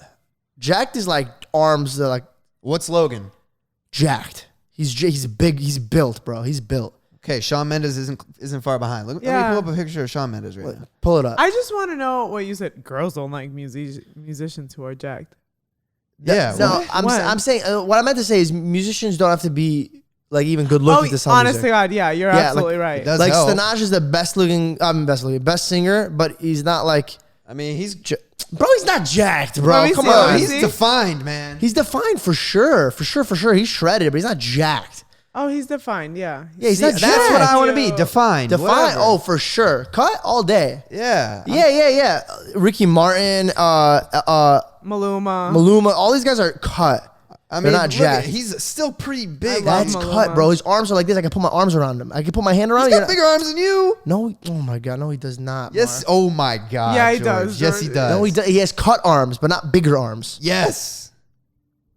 Speaker 1: Jacked is like arms that are like
Speaker 2: What's Logan?
Speaker 1: jacked. He's big. He's built, bro. He's built.
Speaker 2: Okay, Shawn Mendes isn't far behind. Let me pull up a picture of Shawn Mendes right now.
Speaker 1: Pull it up.
Speaker 3: I just want to know what you said. Girls don't like musicians who are jacked.
Speaker 2: Yeah.
Speaker 1: No, I'm saying what I meant to say is musicians don't have to be like even good looking to sell
Speaker 3: honest
Speaker 1: music.
Speaker 3: to God, yeah, you're absolutely right.
Speaker 2: It does
Speaker 1: Like
Speaker 2: help.
Speaker 1: Stanaj is the best singer, but he's not like.
Speaker 2: I mean,
Speaker 1: Bro, he's not jacked, bro.
Speaker 3: Let me
Speaker 1: Come
Speaker 3: see, let
Speaker 1: on.
Speaker 3: me
Speaker 2: he's
Speaker 3: see.
Speaker 2: defined, man.
Speaker 1: He's defined for sure. He's shredded, but he's not jacked.
Speaker 3: Oh, he's defined, yeah.
Speaker 1: Yeah, he's not jacked.
Speaker 2: That's what I want to be. Defined.
Speaker 1: Defined.
Speaker 2: Whatever.
Speaker 1: Oh, for sure. Cut all day.
Speaker 2: Yeah.
Speaker 1: Yeah. Ricky Martin, Maluma, all these guys are cut.
Speaker 2: I mean,
Speaker 1: They're not
Speaker 2: look
Speaker 1: jacked.
Speaker 2: he's still pretty big.
Speaker 3: love
Speaker 1: That's
Speaker 3: Maluma.
Speaker 1: cut, bro. His arms are like this. I can put my arms around him. I can put my hand around
Speaker 2: He's
Speaker 1: him.
Speaker 2: got bigger arms than you.
Speaker 1: No, oh my God. No, he does not.
Speaker 2: Yes.
Speaker 1: Mark.
Speaker 2: Oh my God.
Speaker 3: Yeah, he
Speaker 2: George.
Speaker 3: does,
Speaker 2: Yes, he
Speaker 3: George.
Speaker 2: does.
Speaker 1: No, he does. He has cut arms, but not bigger arms.
Speaker 2: Yes.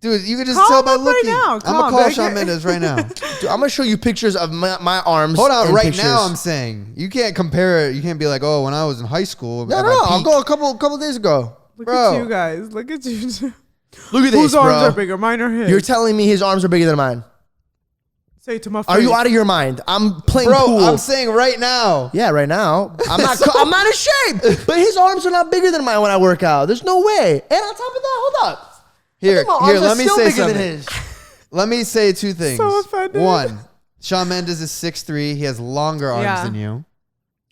Speaker 2: Dude, you can just
Speaker 3: Call
Speaker 2: tell
Speaker 3: him
Speaker 2: by
Speaker 3: up right
Speaker 2: looking.
Speaker 3: now.
Speaker 2: I'm
Speaker 3: Call
Speaker 2: going to
Speaker 3: him.
Speaker 2: call
Speaker 3: They
Speaker 2: Shawn
Speaker 3: can-
Speaker 2: Mendes right now.
Speaker 1: Dude, I'm going to show you pictures of my arms.
Speaker 2: Hold on.
Speaker 1: in
Speaker 2: Right
Speaker 1: pictures.
Speaker 2: now, I'm saying. You can't compare it. You can't be like, oh, when I was in high school.
Speaker 1: No.
Speaker 2: at my
Speaker 1: I'll
Speaker 2: peak.
Speaker 1: go a couple days ago.
Speaker 3: Look
Speaker 2: Bro.
Speaker 3: at you guys. Look at you.
Speaker 1: Look at
Speaker 3: Whose
Speaker 1: this,
Speaker 3: arms
Speaker 1: bro.
Speaker 3: are bigger? Mine or his?
Speaker 1: You're telling me his arms are bigger than mine.
Speaker 3: Say it to my face.
Speaker 1: Are you out of your mind? I'm playing
Speaker 2: Bro,
Speaker 1: pool.
Speaker 2: I'm saying right now.
Speaker 1: Yeah, right now. I'm not in shape. But his arms are not bigger than mine when I work out. There's no way. And on top of that, hold up.
Speaker 2: Here,
Speaker 1: My arms are
Speaker 2: let me
Speaker 1: still
Speaker 2: say
Speaker 1: bigger than
Speaker 2: something.
Speaker 1: his.
Speaker 2: Let me say two things.
Speaker 3: So offended.
Speaker 2: One, Shawn Mendes is 6'3". He has longer arms
Speaker 3: Yeah.
Speaker 2: than you.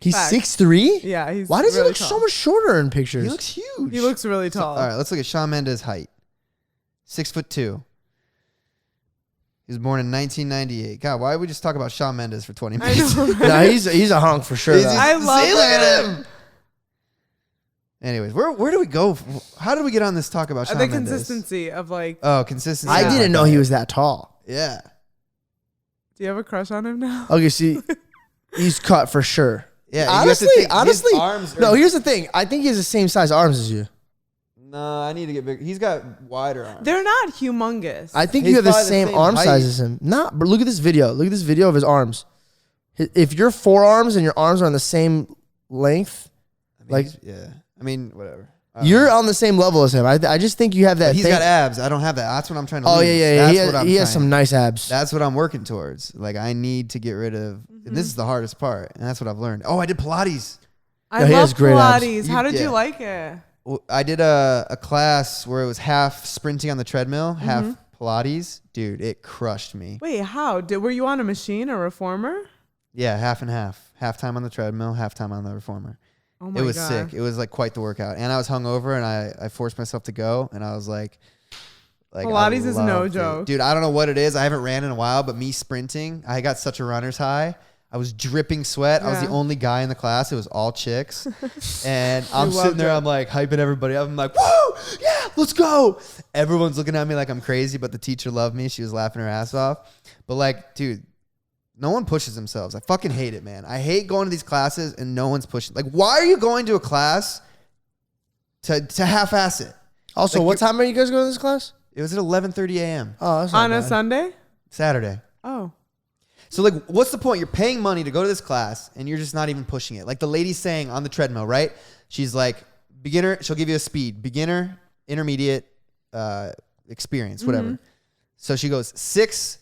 Speaker 1: He's
Speaker 3: Facts.
Speaker 1: 6'3"?
Speaker 3: Yeah, he's
Speaker 1: Why does
Speaker 3: really
Speaker 1: he look
Speaker 3: tall.
Speaker 1: so much shorter in pictures?
Speaker 2: He looks huge.
Speaker 3: He looks really tall.
Speaker 2: All right, let's look at Shawn Mendes' height. 6'2". He was born in 1998. God, why did we just talk about Shawn Mendes for 20
Speaker 3: I
Speaker 2: minutes?
Speaker 3: know, right?
Speaker 1: No, he's a hunk for sure.
Speaker 2: He's
Speaker 1: though.
Speaker 2: just-
Speaker 3: I love
Speaker 2: See, look at
Speaker 3: him.
Speaker 2: him. Anyways, where do we go? How did we get on this talk about Shawn
Speaker 3: The
Speaker 2: Mendes?
Speaker 3: consistency of like,
Speaker 2: Oh, consistency.
Speaker 1: I didn't know he was that tall.
Speaker 2: Yeah.
Speaker 3: do you have a crush on him now?
Speaker 1: Okay, see, he's cut for sure.
Speaker 2: Yeah. you have to think,
Speaker 1: Honestly,
Speaker 2: his arms are-
Speaker 1: no, here's the thing. I think he has the same size arms as you.
Speaker 2: No, I need to get bigger. He's got wider arms.
Speaker 3: They're not humongous.
Speaker 1: I think
Speaker 2: He's
Speaker 1: you have the
Speaker 2: probably the
Speaker 1: same
Speaker 2: same
Speaker 1: arm
Speaker 2: height.
Speaker 1: size as him. Not, but look at this video. Look at this video of his arms. If your forearms and your arms are on the same length,
Speaker 2: I mean,
Speaker 1: like-
Speaker 2: yeah. I mean, whatever.
Speaker 1: you're on the same level as him. I just think you have that.
Speaker 2: He's
Speaker 1: thing.
Speaker 2: got abs. I don't have that. That's what I'm trying to
Speaker 1: Oh
Speaker 2: lose.
Speaker 1: yeah.
Speaker 2: That's
Speaker 1: He
Speaker 2: what I'm
Speaker 1: has
Speaker 2: trying-
Speaker 1: some nice abs.
Speaker 2: That's what I'm working towards. Like, I need to get rid of And this is the hardest part. And that's what I've learned. Oh, I did Pilates.
Speaker 3: I love Pilates. How did you like it?
Speaker 2: I did a class where it was half sprinting on the treadmill, half Pilates. Dude, it crushed me.
Speaker 3: Wait, how? Were you on a machine, a reformer?
Speaker 2: Yeah, half and half. Half time on the treadmill, half time on the reformer.
Speaker 3: Oh my
Speaker 2: God. It was
Speaker 3: God.
Speaker 2: sick. It was like quite the workout. And I was hungover and I forced myself to go. And I was like
Speaker 3: Pilates is no joke.
Speaker 2: Dude, I don't know what it is. I haven't ran in a while, but me sprinting, I got such a runner's high. I was dripping sweat. I was the only guy in the class. It was all chicks. And I'm sitting there, I'm like hyping everybody up. I'm like, woo, yeah, let's go. Everyone's looking at me like I'm crazy, but the teacher loved me. She was laughing her ass off. But like, dude, no one pushes themselves. I fucking hate it, man. I hate going to these classes and no one's pushing. Like, why are you going to a class to half-ass it?
Speaker 1: Also,
Speaker 2: like,
Speaker 1: what time are you guys going to this class?
Speaker 2: It was at 11:30 a.m.
Speaker 1: Oh, that's not
Speaker 3: on
Speaker 1: bad.
Speaker 3: a Sunday?
Speaker 2: Saturday.
Speaker 3: Oh.
Speaker 2: So, like, what's the point? You're paying money to go to this class, and you're just not even pushing it. Like the lady saying on the treadmill, right? She's like, beginner, she'll give you a speed. Beginner, intermediate, experience, whatever. So she goes 6,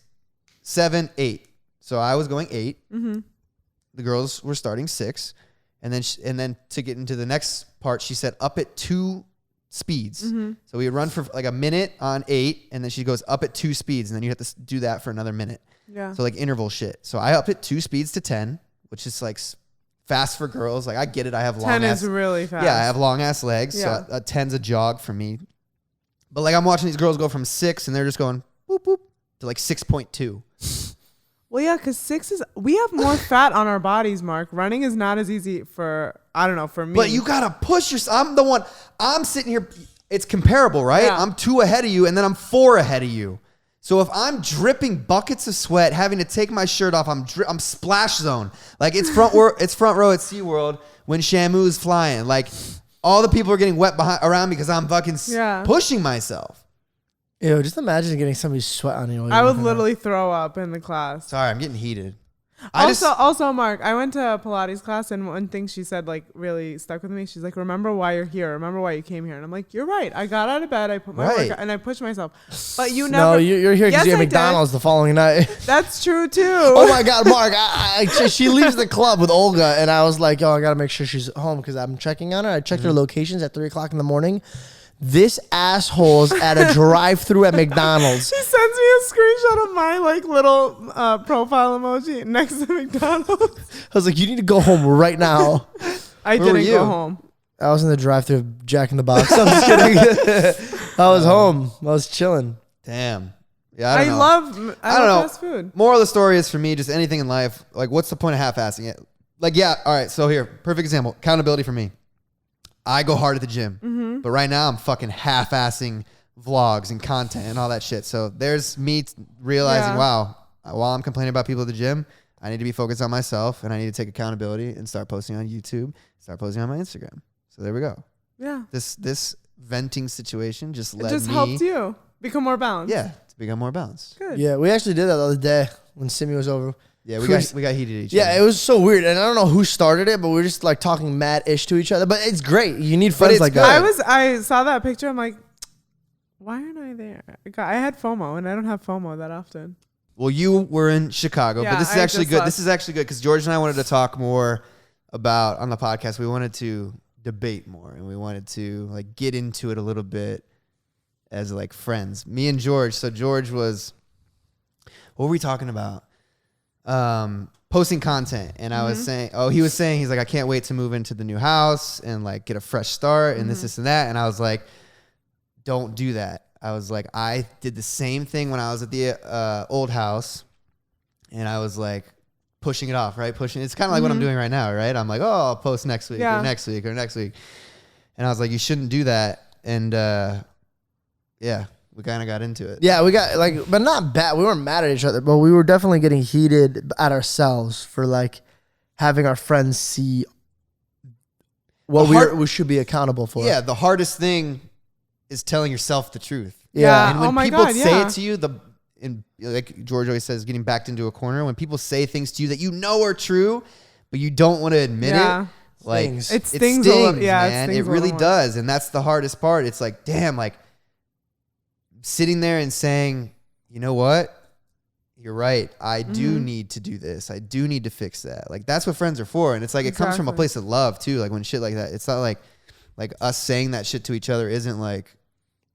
Speaker 2: 7, 8. So I was going 8. The girls were starting 6. And then to get into the next part, she said up at 2 speeds. So we would run for like a minute on 8, and then she goes up at 2 speeds, and then you have to do that for another minute.
Speaker 3: Yeah.
Speaker 2: So like interval shit. So I upped it 2 speeds to 10, which is like fast for girls. Like I get it. I have long
Speaker 3: 10
Speaker 2: ass.
Speaker 3: is really fast.
Speaker 2: Yeah, I have long ass legs.
Speaker 3: Yeah.
Speaker 2: So a 10's a jog for me. But like I'm watching these girls go from 6 and they're just going boop boop to like 6.2.
Speaker 3: Well, yeah, because we have more fat on our bodies, Mark. Running is not as easy for me.
Speaker 2: But you gotta push yourself. I'm sitting here. It's comparable, right?
Speaker 3: Yeah.
Speaker 2: I'm 2 ahead of you, and then I'm 4 ahead of you. So if I'm dripping buckets of sweat, having to take my shirt off, I'm splash zone. Like it's front row at SeaWorld when Shamu's flying. Like all the people are getting wet around me because I'm fucking pushing myself.
Speaker 1: Ew, just imagine getting somebody's sweat on you.
Speaker 3: I would literally throw up in the class.
Speaker 2: Sorry, I'm getting heated.
Speaker 3: Also, Mark, I went to a Pilates class, and one thing she said like really stuck with me. She's like, "Remember why you're here. Remember why you came here." And I'm like, "You're right. I got out of bed. I put my workout, and I pushed myself." But you never.
Speaker 1: No, you're here because you had McDonald's the following night.
Speaker 3: That's true too.
Speaker 1: Oh my God, Mark! She leaves the club with Olga, and I was like, "Yo, I gotta make sure she's home because I'm checking on her." I checked her locations at 3:00 in the morning. This asshole's at a drive-through at McDonald's.
Speaker 3: She sends me a screenshot of my like little profile emoji next to McDonald's.
Speaker 1: I was like, "You need to go home right now."
Speaker 3: I didn't go home.
Speaker 1: I was in the drive-through of Jack in the Box. I'm just kidding. I was home. I was chilling.
Speaker 2: Damn. Yeah, I don't know.
Speaker 3: I love fast food.
Speaker 2: Moral of the story is for me, just anything in life. Like, what's the point of half-assing it? Like, yeah, all right. So here, perfect example. Accountability for me. I go hard at the gym, but right now I'm fucking half-assing vlogs and content and all that shit. So there's me realizing, wow, while I'm complaining about people at the gym, I need to be focused on myself, and I need to take accountability and start posting on YouTube, start posting on my Instagram. So there we go.
Speaker 3: Yeah.
Speaker 2: This venting situation just led me.
Speaker 3: It just helped you become more balanced.
Speaker 2: Yeah, to become more balanced.
Speaker 3: Good.
Speaker 1: Yeah, we actually did that the other day when Simi was over.
Speaker 2: Yeah, we got heated at each other.
Speaker 1: Yeah, it was so weird, and I don't know who started it, but we were just like talking mad-ish to each other. But it's great. You need friends like that.
Speaker 3: I saw that picture. I'm like, why aren't I there? I had FOMO, and I don't have FOMO that often.
Speaker 2: Well, you were in Chicago, but this is actually good.
Speaker 3: Left.
Speaker 2: This is actually good because George and I wanted to talk more about on the podcast. We wanted to debate more, and we wanted to like get into it a little bit as like friends. Me and George. So George was, what were we talking about? Posting content, and I was saying, he was saying, he's like, I can't wait to move into the new house and like get a fresh start and this and that. And I was like, don't do that. I was like, I did the same thing when I was at the old house, and I was like pushing it off, right? It's kind of like what I'm doing right now, right? I'm like, oh, I'll post next week or next week or next week. And I was like, you shouldn't do that. And yeah. We kind of got into it.
Speaker 1: Yeah, we got like, but not bad. We weren't mad at each other, but we were definitely getting heated at ourselves for like having our friends see what we should be accountable for.
Speaker 2: Yeah, the hardest thing is telling yourself the truth.
Speaker 1: Yeah.
Speaker 2: And when people say it to you, like George always says, getting backed into a corner, when people say things to you that you know are true, but you don't want to admit it, like
Speaker 1: it
Speaker 3: stings,
Speaker 2: man. It really does. And that's the hardest part. It's like, damn, like, sitting there and saying, you know what? you're right. I do need to do this. I do need to fix that. Like, that's what friends are for. And it's like, it comes from a place of love too. Like when shit like that, it's not like us saying that shit to each other isn't like.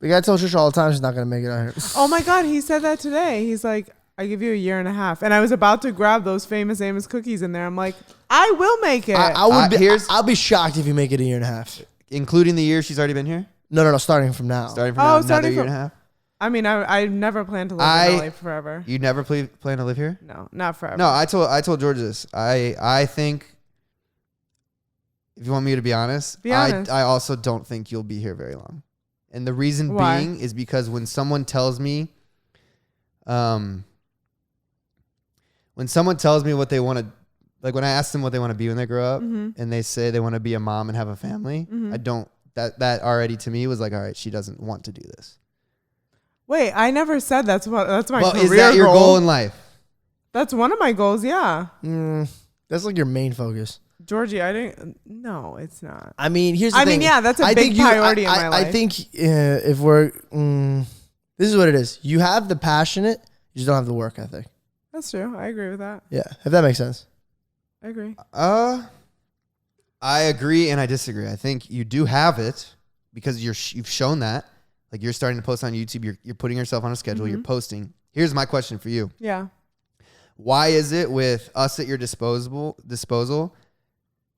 Speaker 1: We gotta tell Trisha all the time she's not gonna make it out here.
Speaker 3: Oh my God, he said that today. He's like, I give you a year and a half. And I was about to grab those famous Amos cookies in there. I'm like, I will make it.
Speaker 1: I'll be shocked if you make it a year and a half.
Speaker 2: Including the year she's already been here?
Speaker 1: No, starting from now.
Speaker 2: Starting from now, another year and a half?
Speaker 3: I mean, I never plan to live in LA forever.
Speaker 2: You never plan to live here?
Speaker 3: No, not forever.
Speaker 2: No, I told George this. I think, if you want me to be honest, I also don't think you'll be here very long. And the reason being is because when someone tells me, what they want to, like when I ask them what they want to be when they grow up, and they say they want to be a mom and have a family, I don't, that already to me was like, all right, she doesn't want to do this.
Speaker 3: Wait, I never said that's my career
Speaker 2: is that your goal in life?
Speaker 3: That's one of my goals, yeah.
Speaker 1: That's like your main focus.
Speaker 3: Georgie, no, it's not.
Speaker 1: I mean, here's the thing.
Speaker 3: I mean, yeah, that's a big priority in my life.
Speaker 1: I think if we're, this is what it is. You have the passionate, you just don't have the work ethic.
Speaker 3: That's true. I agree with that.
Speaker 1: Yeah, if that makes sense.
Speaker 3: I agree.
Speaker 2: I agree and I disagree. I think you do have it because you've shown that. Like you're starting to post on YouTube. You're putting yourself on a schedule. You're posting. Here's my question for you.
Speaker 3: Yeah.
Speaker 2: Why is it with us at your disposal?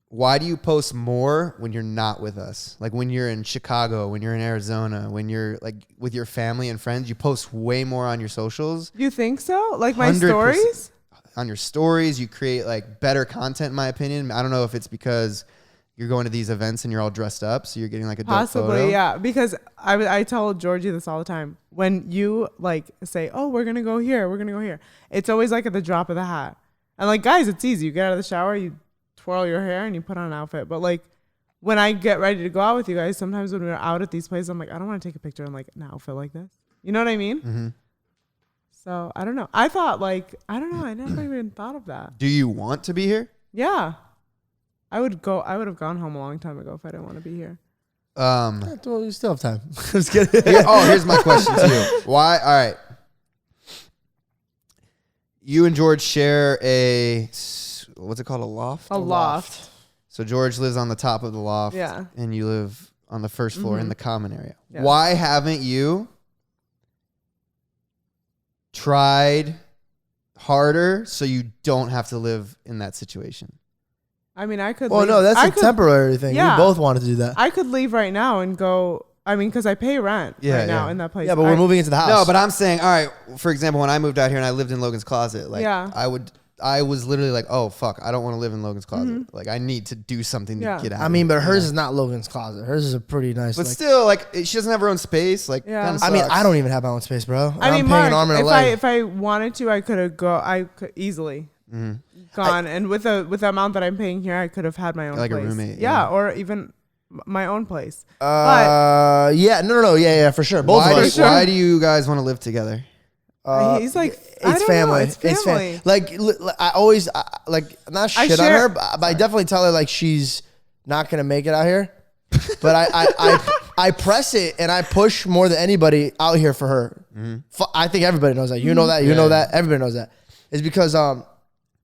Speaker 2: Why do you post more when you're not with us? Like when you're in Chicago, when you're in Arizona, when you're like with your family and friends, you post way more on your socials.
Speaker 3: You think so? Like my stories?
Speaker 2: On your stories, you create like better content, in my opinion. I don't know if it's because you're going to these events and you're all dressed up, so you're getting like a dope photo.
Speaker 3: Yeah. Because I tell Georgie this all the time. When you like say, oh, we're going to go here. It's always like at the drop of the hat. And like, guys, it's easy. You get out of the shower, you twirl your hair and you put on an outfit. But like when I get ready to go out with you guys, sometimes when we're out at these places, I'm like, I don't want to take a picture in like an outfit like this. You know what I mean?
Speaker 2: Mm-hmm.
Speaker 3: So I don't know. I thought like, I don't know. I never even thought of that.
Speaker 2: Do you want to be here?
Speaker 3: Yeah. I would have gone home a long time ago if I didn't want to be here.
Speaker 1: Well, you still have time. Just kidding.
Speaker 2: Here's my question to you. Why? All right. You and George share what's it called? A loft?
Speaker 3: A loft.
Speaker 2: So George lives on the top of the loft.
Speaker 3: Yeah.
Speaker 2: And you live on the first floor in the common area.
Speaker 3: Yeah.
Speaker 2: Why haven't you tried harder so you don't have to live in that situation?
Speaker 3: I mean, I could.
Speaker 1: Well, no, that's a temporary thing. Yeah. We both wanted to do that.
Speaker 3: I could leave right now and go. I mean, because I pay rent now in that place.
Speaker 1: Yeah, but we're moving into the house.
Speaker 2: No, but I'm saying, all right. For example, when I moved out here and I lived in Logan's Closet, like I was literally like, oh fuck, I don't want to live in Logan's Closet. Like I need to do something to get out.
Speaker 1: I mean, but hers is not Logan's Closet. Hers is a pretty nice.
Speaker 2: But still, like she doesn't have her own space. Like,
Speaker 1: I mean, I don't even have my own space, bro.
Speaker 3: I mean,
Speaker 1: I'm paying an arm and a leg.
Speaker 3: If I wanted to, I could have I could easily gone, and with the amount that I'm paying here, I could have had my own
Speaker 2: like
Speaker 3: place.
Speaker 2: A roommate,
Speaker 3: or even my own place.
Speaker 1: No, for sure. Both of us.
Speaker 2: Why do you guys want to live together?
Speaker 3: He's like,
Speaker 1: it's family.
Speaker 3: It's family.
Speaker 1: Like I always not shit on her, but I definitely tell her like she's not gonna make it out here. But I press it and I push more than anybody out here for her. I think everybody knows that. You know that. You know that. Everybody knows that. It's because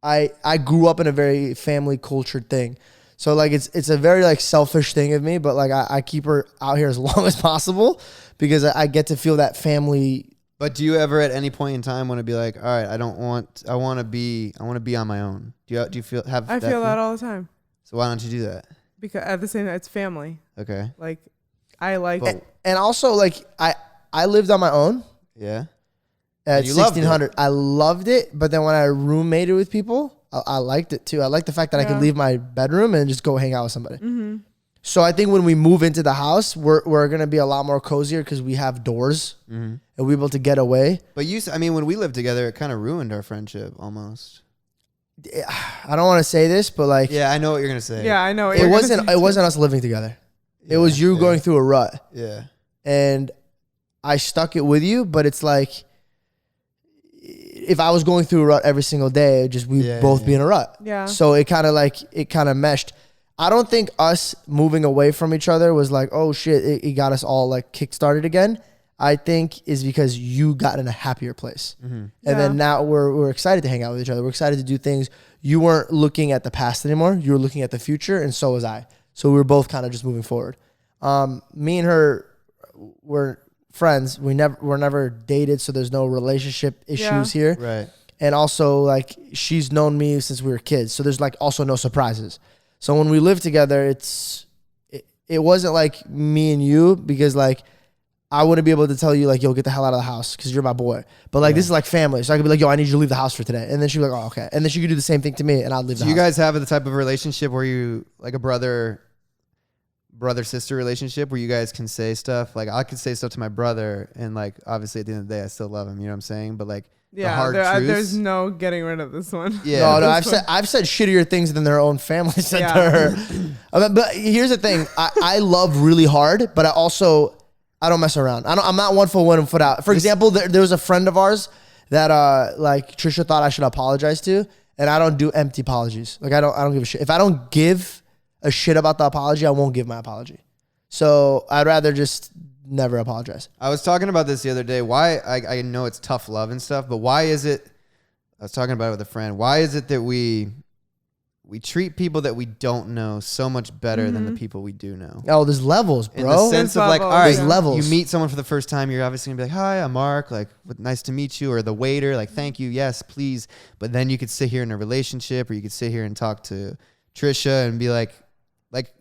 Speaker 1: I grew up in a very family cultured thing. So like it's a very like selfish thing of me, but like I keep her out here as long as possible because I get to feel that family.
Speaker 2: But do you ever at any point in time want to be like, all right, I want to be on my own? Do you feel
Speaker 3: I feel that all the time.
Speaker 2: So why don't you do that?
Speaker 3: Because at the same time, it's family.
Speaker 2: Okay.
Speaker 3: Like I like
Speaker 1: and also like I lived on my own.
Speaker 2: Yeah.
Speaker 1: At 1600. I loved it, but then when I roommated with people, I liked it too. I liked the fact that I could leave my bedroom and just go hang out with somebody. So I think when we move into the house, we're going to be a lot more cozier because we have doors and we're able to get away.
Speaker 2: But when we lived together, it kind of ruined our friendship almost.
Speaker 1: I don't want to say this, but like...
Speaker 2: Yeah, I know what you're going to say.
Speaker 3: Yeah, I know.
Speaker 1: It wasn't us living together. It was you going through a rut.
Speaker 2: Yeah.
Speaker 1: And I stuck it with you, but it's like... If I was going through a rut every single day, we'd both be in a rut.
Speaker 3: Yeah.
Speaker 1: So it kind of meshed. I don't think us moving away from each other was like, oh shit, it got us all like kickstarted again. I think is because you got in a happier place. And then now we're excited to hang out with each other. We're excited to do things. You weren't looking at the past anymore. You were looking at the future, and so was I. So we were both kind of just moving forward. Me and her were friends. We're never dated, so there's no relationship issues here.
Speaker 2: Right.
Speaker 1: And also, like, she's known me since we were kids, so there's like also no surprises. So when we lived together, it wasn't like me and you, because like I wouldn't be able to tell you like, yo, get the hell out of the house because you're my boy. But like this is like family, so I could be like, yo, I need you to leave the house for today, and then she'd be like, oh, okay, and then she could do the same thing to me, and I'd leave the house.
Speaker 2: Do you guys have the type of relationship where you like a brother sister relationship where you guys can say stuff? Like I could say stuff to my brother, and like obviously at the end of the day I still love him, you know what I'm saying? But like the hard truths,
Speaker 3: there's no getting rid of this one.
Speaker 1: No, I've said shittier things than their own family said to her. But here's the thing, I love really hard, but I don't mess around. I'm not 1 foot in, 1 foot out. For example, there was a friend of ours that like Trisha thought I should apologize to, and I don't do empty apologies. Like I don't give a shit. If I don't give a shit about the apology, I won't give my apology. So I'd rather just never apologize.
Speaker 2: I was talking about this the other day. Why I know it's tough love and stuff, but why is it? I was talking about it with a friend. Why is it that we treat people that we don't know so much better than the people we do know?
Speaker 1: Oh, there's levels, bro.
Speaker 2: In the sense of like, all right,
Speaker 1: there's levels.
Speaker 2: You meet someone for the first time, you're obviously gonna be like, hi, I'm Mark, like, nice to meet you. Or the waiter, like, thank you, yes, please. But then you could sit here in a relationship, or you could sit here and talk to Trisha and be like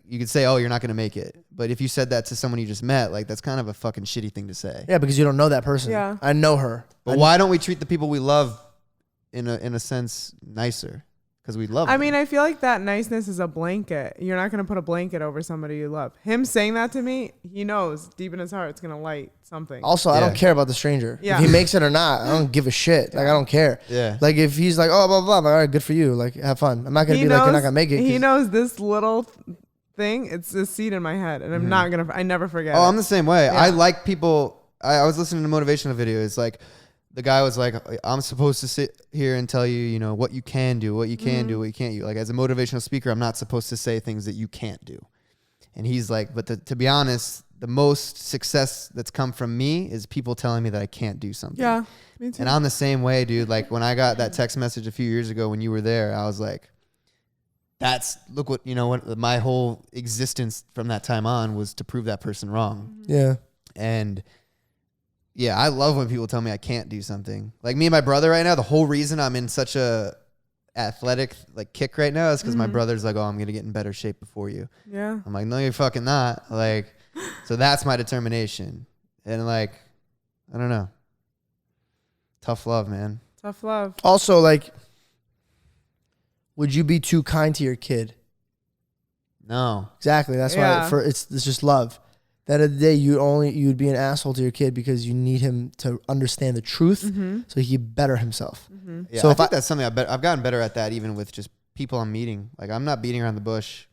Speaker 2: you could say, oh, you're not gonna make it. But if you said that to someone you just met, like, that's kind of a fucking shitty thing to say.
Speaker 1: Yeah, because you don't know that person.
Speaker 3: Yeah.
Speaker 1: I know her.
Speaker 2: But why don't we treat the people we love in a sense nicer? Because we love them.
Speaker 3: I mean, I feel like that niceness is a blanket. You're not going to put a blanket over somebody you love. Him saying that to me, he knows deep in his heart it's going to light something.
Speaker 1: Also, I don't care about the stranger.
Speaker 3: Yeah.
Speaker 1: If he makes it or not, I don't give a shit. Like, I don't care.
Speaker 2: Yeah.
Speaker 1: Like, if he's like, oh, blah, blah, blah, all right, good for you. Like, have fun. I'm not going to be like, you're not going to make it.
Speaker 3: He knows this little thing, it's a seed in my head, and I'm not going to, I never forget
Speaker 2: Oh,
Speaker 3: it.
Speaker 2: I'm the same way.
Speaker 3: Yeah.
Speaker 2: I like people. I was listening to a motivational video. It's like, the guy was like, I'm supposed to sit here and tell you, you know, what you can do, what you can do, what you can't do. Like, as a motivational speaker, I'm not supposed to say things that you can't do. And he's like, but to be honest, the most success that's come from me is people telling me that I can't do something.
Speaker 3: Yeah, me too.
Speaker 2: And I'm the same way, dude. Like, when I got that text message a few years ago when you were there, I was like, look what, you know, what my whole existence from that time on was to prove that person wrong.
Speaker 1: Yeah.
Speaker 2: And yeah, I love when people tell me I can't do something. Like me and my brother right now, the whole reason I'm in such a athletic like kick right now is because my brother's like, oh, I'm going to get in better shape before you.
Speaker 3: Yeah.
Speaker 2: I'm like, no, you're fucking not. Like, so that's my determination. And like, I don't know. Tough love, man.
Speaker 3: Tough love.
Speaker 1: Also, like, would you be too kind to your kid?
Speaker 2: No.
Speaker 1: Exactly. That's why it's just love. That of the day, you'd be an asshole to your kid because you need him to understand the truth so he can better himself.
Speaker 2: Yeah,
Speaker 1: so
Speaker 2: I think that's something I've gotten better at that, even with just people I'm meeting. Like, I'm not beating around the bush.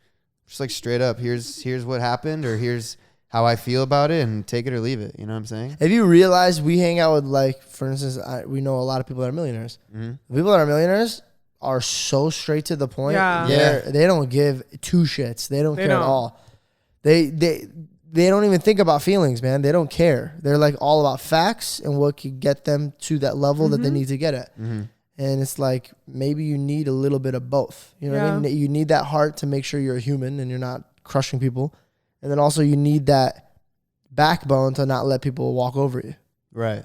Speaker 2: Just like straight up, here's what happened, or here's how I feel about it, and take it or leave it. You know what I'm saying?
Speaker 1: Have you realized we hang out with, like, for instance, we know a lot of people that are millionaires. The people that are millionaires are so straight to the point.
Speaker 3: Yeah.
Speaker 1: They don't give two shits. They don't care at all. They don't even think about feelings, man. They don't care. They're like all about facts and what could get them to that level that they need to get at. And it's like, maybe you need a little bit of both. You know what I mean? You need that heart to make sure you're a human and you're not crushing people. And then also you need that backbone to not let people walk over you.
Speaker 2: Right.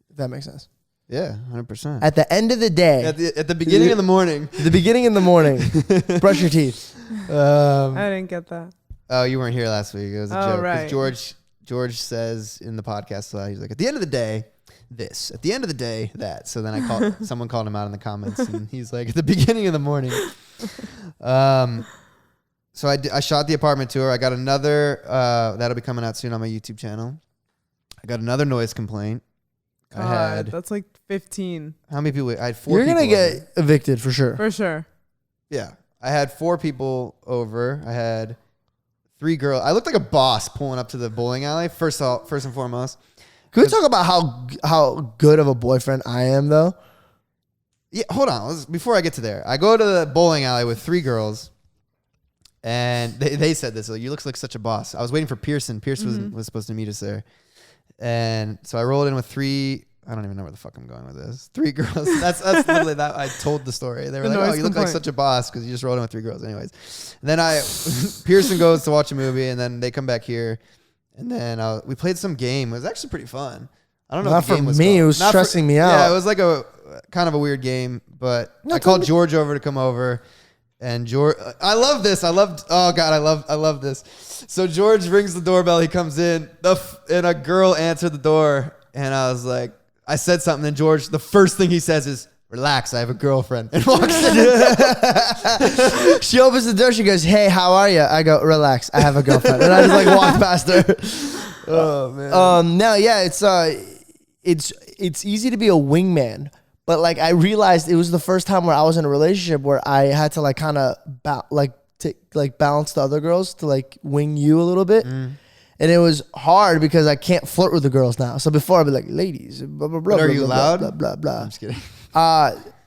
Speaker 1: If that makes sense.
Speaker 2: Yeah, 100%.
Speaker 1: At the end of the day.
Speaker 2: At the beginning of the morning.
Speaker 1: The beginning of the morning. Brush your teeth.
Speaker 3: I didn't get that.
Speaker 2: Oh, you weren't here last week. It was a joke.
Speaker 3: Right.
Speaker 2: George says in the podcast, he's like, at the end of the day, this. At the end of the day, that. So then someone called him out in the comments, and he's like, at the beginning of the morning. So I shot the apartment tour. I got another, that'll be coming out soon on my YouTube channel. I got another noise complaint.
Speaker 3: God, that's like 15.
Speaker 2: How many people? I had 4
Speaker 1: You're
Speaker 2: people.
Speaker 1: going to get evicted for sure.
Speaker 3: For sure.
Speaker 2: Yeah. I had 4 people over. I had 3 girls. I looked like a boss pulling up to the bowling alley. First and foremost.
Speaker 1: Can we talk about how good of a boyfriend I am, though?
Speaker 2: Yeah, hold on. Before I get to there, I go to the bowling alley with 3 girls, and they said this. Like, you look like such a boss. I was waiting for Pearson. Pearson was supposed to meet us there. And so I rolled in with 3. I don't even know where the fuck I'm going with this. 3 girls. That's literally that. I told the story. They were like, "Oh, you look like such a boss because you just rolled in with 3 girls." Anyways, and then Pearson goes to watch a movie, and then they come back here, and then we played some game. It was actually pretty fun. I don't know.
Speaker 1: Not
Speaker 2: what the game
Speaker 1: for
Speaker 2: was
Speaker 1: me.
Speaker 2: called.
Speaker 1: It was stressing me out.
Speaker 2: Yeah, it was like a kind of a weird game, but I called George over to come over, and George. I love this. Oh God, I love this. So George rings the doorbell. He comes in, and a girl answered the door, and I was like. I said something, and George, the first thing he says is, "Relax, I have a girlfriend," and walks in.
Speaker 1: She opens the door. She goes, "Hey, how are you?" I go, "Relax, I have a girlfriend," and I just like walk past her.
Speaker 2: Oh man.
Speaker 1: No, yeah, it's easy to be a wingman, but like I realized it was the first time where I was in a relationship where I had to like kind of balance the other girls to like wing you a little bit. And it was hard because I can't flirt with the girls now. So before I'd be like, "Ladies, blah, blah, blah,
Speaker 2: but are
Speaker 1: blah,
Speaker 2: you
Speaker 1: blah,
Speaker 2: loud?
Speaker 1: Blah, blah, blah."
Speaker 2: I'm just kidding.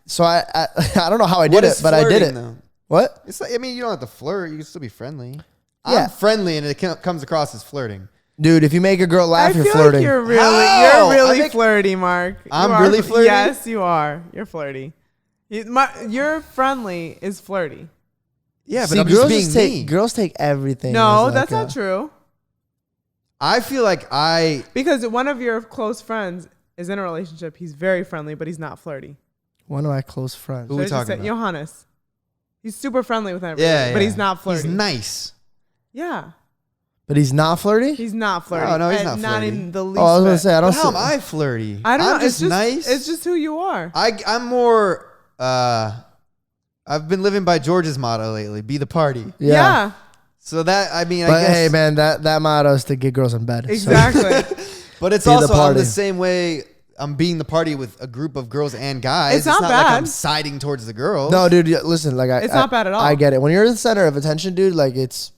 Speaker 1: So I don't know how I did it, but I did it.
Speaker 2: Though?
Speaker 1: What?
Speaker 2: It's like, I mean, you don't have to flirt. You can still be friendly.
Speaker 1: Yeah.
Speaker 2: I'm friendly, and it comes across as flirting.
Speaker 1: Dude, if you make a girl laugh, you're flirting.
Speaker 3: Like you're really flirty, Mark.
Speaker 2: I'm really flirty?
Speaker 3: Yes, you are. You're flirty. Your friendly is flirty.
Speaker 2: Yeah, but
Speaker 1: See,
Speaker 2: I'm
Speaker 1: girls
Speaker 2: just being me.
Speaker 1: Girls take everything.
Speaker 3: No,
Speaker 1: as like
Speaker 3: that's not true.
Speaker 2: I feel like
Speaker 3: because one of your close friends is in a relationship. He's very friendly, but he's not flirty.
Speaker 1: One of my close friends.
Speaker 2: Who are we talking about?
Speaker 3: Johannes. He's super friendly with everybody, but he's not flirty.
Speaker 2: He's nice.
Speaker 3: Yeah.
Speaker 1: But he's not flirty?
Speaker 3: He's not flirty.
Speaker 2: Oh, no, he's not
Speaker 3: Not
Speaker 2: flirty.
Speaker 3: in the least.
Speaker 1: Oh, I was going to say, I don't
Speaker 2: How am I flirty?
Speaker 3: I don't know.
Speaker 2: I'm just nice.
Speaker 3: It's just who you are.
Speaker 2: I'm more, I've been living by George's motto lately, be the party.
Speaker 3: Yeah.
Speaker 2: So that, I mean,
Speaker 1: But
Speaker 2: I guess.
Speaker 1: hey, man, that motto is to get girls in bed.
Speaker 3: Exactly.
Speaker 2: But it's
Speaker 1: Be the
Speaker 2: also
Speaker 1: party.
Speaker 2: the same way I'm being the party with a group of girls and guys.
Speaker 3: It's not
Speaker 2: like
Speaker 3: bad.
Speaker 2: I'm siding towards the girls.
Speaker 1: No, dude, listen, like
Speaker 3: It's not bad at all.
Speaker 1: I get it. When you're the center of attention, dude, like it's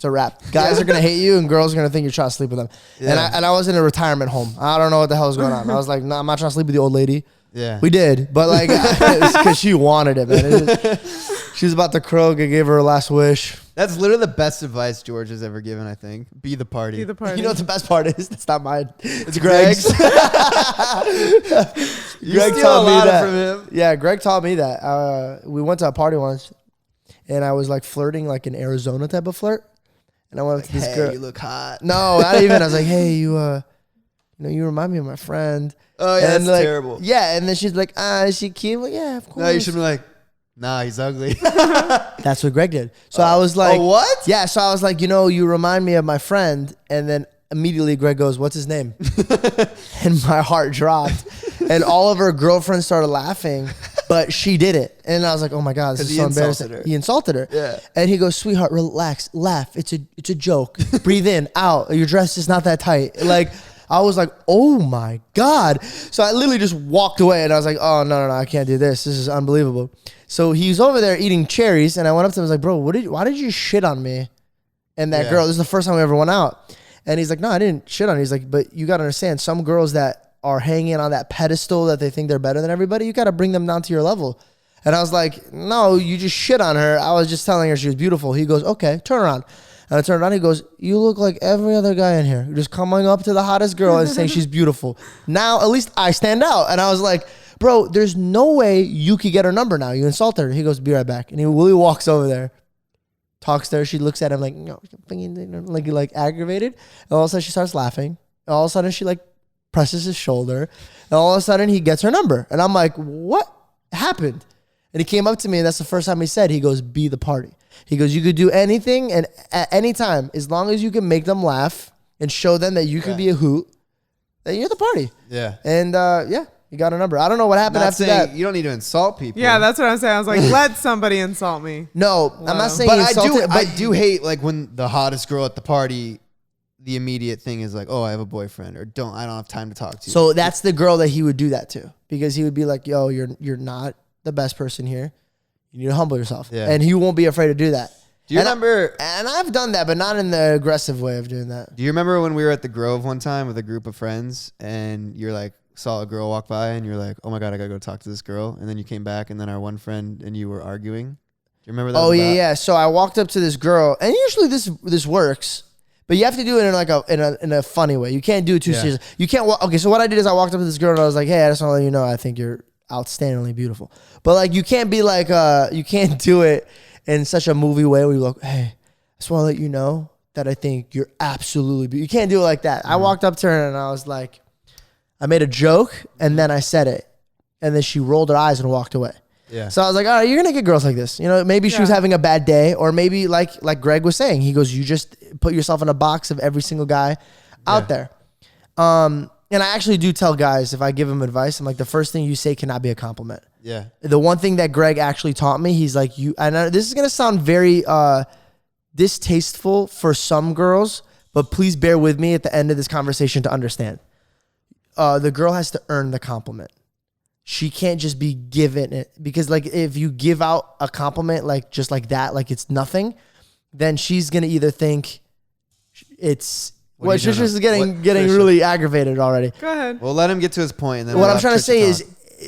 Speaker 1: a wrap. Guys are gonna hate you, and girls are gonna think you're trying to sleep with them.
Speaker 2: Yeah.
Speaker 1: And I was in a retirement home. I don't know what the hell was going on. I was like, "No, I'm not trying to sleep with the old lady."
Speaker 2: Yeah.
Speaker 1: We did, but like, it's because she wanted it, man. She was about to croak. I gave her her last wish.
Speaker 2: That's literally the best advice George has ever given, I think. Be the party.
Speaker 3: Be the party.
Speaker 1: You know what the best part is? It's not mine. It's
Speaker 2: Greg's.
Speaker 1: Greg's. Greg
Speaker 2: steal
Speaker 1: taught
Speaker 2: a
Speaker 1: me
Speaker 2: lot
Speaker 1: that.
Speaker 2: from him.
Speaker 1: Yeah, Greg taught me that. We went to a party once, and I was like flirting, like an Arizona type of flirt. And I went up to this girl.
Speaker 2: You look hot.
Speaker 1: No, not even. I was like, "Hey, you remind me of my friend."
Speaker 2: Oh, yeah,
Speaker 1: and
Speaker 2: that's
Speaker 1: like,
Speaker 2: terrible.
Speaker 1: Yeah, and then she's like, "Is she cute?" I'm like, yeah, of course.
Speaker 2: No, you should be like, nah, he's ugly.
Speaker 1: That's what Greg did. So I was like,
Speaker 2: what?
Speaker 1: Yeah, so I was like, you remind me of my friend. And then immediately Greg goes, "What's his name?" And my heart dropped. And all of her girlfriends started laughing, but she didn't. And I was like, "Oh my God, this is so embarrassing." He insulted her.
Speaker 2: Yeah.
Speaker 1: And he goes, "Sweetheart, relax, laugh. It's a joke. Breathe in, out. Your dress is not that tight." Like, I was like, "Oh my God." So I literally just walked away, and I was like, "Oh, no, I can't do this. This is unbelievable." So he's over there eating cherries, and I went up to him and was like, "Bro, why did you shit on me and that girl? This is the first time we ever went out." And he's like, "No, I didn't shit on you." He's like, "But you got to understand, some girls that are hanging on that pedestal that they think they're better than everybody, you got to bring them down to your level." And I was like, "No, you just shit on her. I was just telling her she was beautiful." He goes, "Okay, turn around." And I turned around. He goes, "You look like every other guy in here. You're just coming up to the hottest girl and saying she's beautiful. Now, at least I stand out." And I was like, "Bro, there's no way you could get her number now. You insulted her." He goes, "Be right back." And he really walks over there, talks to her. She looks at him like, "No," like aggravated. And all of a sudden she starts laughing. And all of a sudden she like presses his shoulder. And all of a sudden he gets her number. And I'm like, "What happened?" And he came up to me, and that's the first time he said, he goes, "Be the party." He goes, "You could do anything and at any time, as long as you can make them laugh and show them that you can be a hoot, then you're the party."
Speaker 2: Yeah.
Speaker 1: And yeah, he got a number. I don't know what happened
Speaker 2: Not
Speaker 1: after
Speaker 2: saying
Speaker 1: that.
Speaker 2: you don't need to insult people.
Speaker 3: Yeah, that's what I'm saying. I was like, let somebody insult me.
Speaker 1: No, I'm not saying
Speaker 2: But
Speaker 1: he insulted,
Speaker 2: I do hate like when the hottest girl at the party, the immediate thing is like, "Oh, I have a boyfriend," or I don't have time to talk to you.
Speaker 1: So that's the girl that he would do that to, because he would be like, "Yo, you're not the best person here. You need to humble yourself."
Speaker 2: Yeah.
Speaker 1: And he won't be afraid to do that.
Speaker 2: Do you remember?
Speaker 1: And I've done that, but not in the aggressive way of doing that.
Speaker 2: Do you remember when we were at the Grove one time with a group of friends, and you're like, saw a girl walk by, and you're like, "Oh my God, I gotta go talk to this girl," and then you came back, and then our one friend and you were arguing. Do you remember that?
Speaker 1: Oh yeah. So I walked up to this girl, and usually this works, But you have to do it in like in a funny way. You can't do it too serious. You can't. Okay, so what I did is I walked up to this girl and I was like, "Hey, I just want to let you know I think you're outstandingly beautiful." But like, you can't be like, you can't do it in such a movie way where you're like, "Hey, I just want to let you know that I think you're absolutely beautiful." You can't do it like that. I walked up to her and I was like, I made a joke and then I said it, and then she rolled her eyes and walked away. Yeah. So I was like, all right, you're gonna get girls like this. You know, maybe she was having a bad day, or maybe like Greg was saying, he goes, you just put yourself in a box of every single guy out there. And I actually do tell guys, if I give them advice, I'm like, the first thing you say cannot be a compliment. Yeah. The one thing that Greg actually taught me, he's like, this is gonna sound very distasteful for some girls, but please bear with me at the end of this conversation to understand. The girl has to earn the compliment. She can't just be given it, because like if you give out a compliment like just like that, like it's nothing, then she's gonna either think it's Trisha's getting really aggravated already.
Speaker 3: Go ahead.
Speaker 2: Well, let him get to his point. And then
Speaker 1: what I'm trying to say is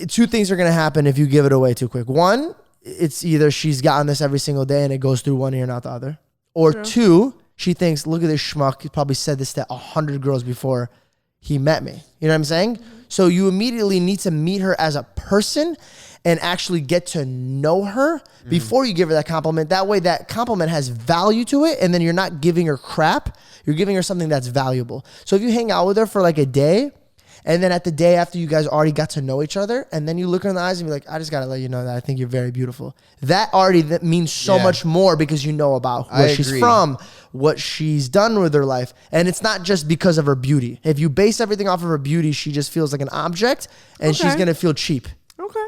Speaker 1: two things are gonna happen if you give it away too quick. One, it's either she's gotten this every single day and it goes through one ear, not the other, or two, she thinks, look at this schmuck. He probably said this to 100 girls before he met me. You know what I'm saying? So you immediately need to meet her as a person and actually get to know her before you give her that compliment. That way that compliment has value to it, and then you're not giving her crap. You're giving her something that's valuable. So if you hang out with her for like a day, and then at the day after you guys already got to know each other, and then you look her in the eyes and be like, I just got to let you know that I think you're very beautiful. That means so much more, because you know about where she's from, what she's done with her life. And it's not just because of her beauty. If you base everything off of her beauty, she just feels like an object, and she's going to feel cheap.
Speaker 3: Okay.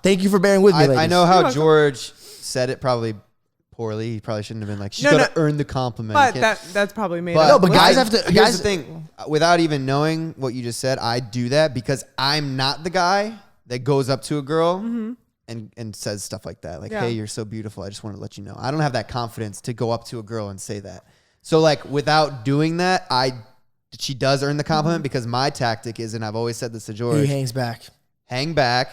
Speaker 1: Thank you for bearing with me, ladies.
Speaker 2: I know how George said it probably poorly. He probably shouldn't have been like, she's got to earn the compliment.
Speaker 3: But that's probably made up.
Speaker 1: No, but guys have to.
Speaker 2: Here's the thing. Without even knowing what you just said, I do that because I'm not the guy that goes up to a girl and says stuff like that. Like, hey, you're so beautiful. I just want to let you know. I don't have that confidence to go up to a girl and say that. So like, without doing that, she does earn the compliment, because my tactic is, and I've always said this to George,
Speaker 1: he hangs back.
Speaker 2: Hang back,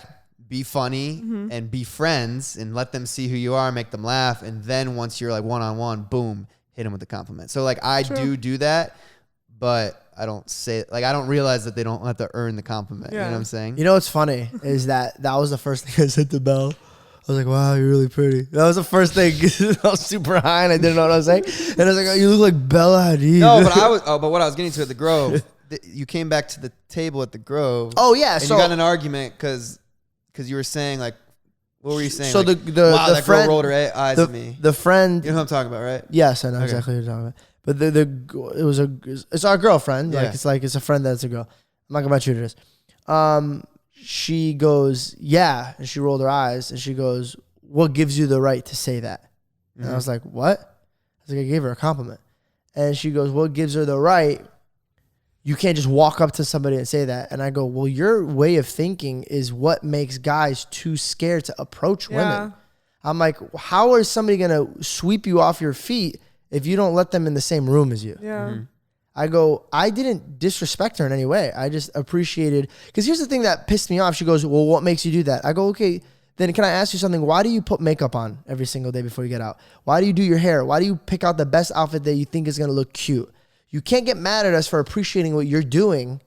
Speaker 2: be funny, and be friends, and let them see who you are, make them laugh. And then once you're like one-on-one, boom, hit them with the compliment. So like, I do that, but I don't say, like, I don't realize that they don't have to earn the compliment. You know what I'm saying?
Speaker 1: You know what's funny is that was the first thing I said to Belle. I was like, wow, you're really pretty. That was the first thing. I was super high and I didn't know what I was saying. And I was like, oh, you look like Bella Hadid.
Speaker 2: No, but what I was getting to at the Grove, you came back to the table at the Grove.
Speaker 1: Oh yeah.
Speaker 2: And you got in an argument because you were saying, like, what were you saying?
Speaker 1: So
Speaker 2: like,
Speaker 1: wow,
Speaker 2: that girl rolled her eyes at me.
Speaker 1: The friend.
Speaker 2: You know who I'm talking about, right?
Speaker 1: Yes, I know exactly what you're talking about. But it's our girlfriend. Yeah. Like it's a friend that's a girl. I'm not gonna shoot this. She goes, yeah, and she rolled her eyes and she goes, what gives you the right to say that? And I was like, what? I was like, I gave her a compliment. And she goes, what gives her the right? You can't just walk up to somebody and say that. And I go, well, your way of thinking is what makes guys too scared to approach women. I'm like, how is somebody going to sweep you off your feet if you don't let them in the same room as you? Yeah. I go, I didn't disrespect her in any way. I just appreciated, because here's the thing that pissed me off. She goes, well, what makes you do that? I go, okay, then can I ask you something? Why do you put makeup on every single day before you get out? Why do you do your hair? Why do you pick out the best outfit that you think is going to look cute? You can't get mad at us for appreciating what you're doing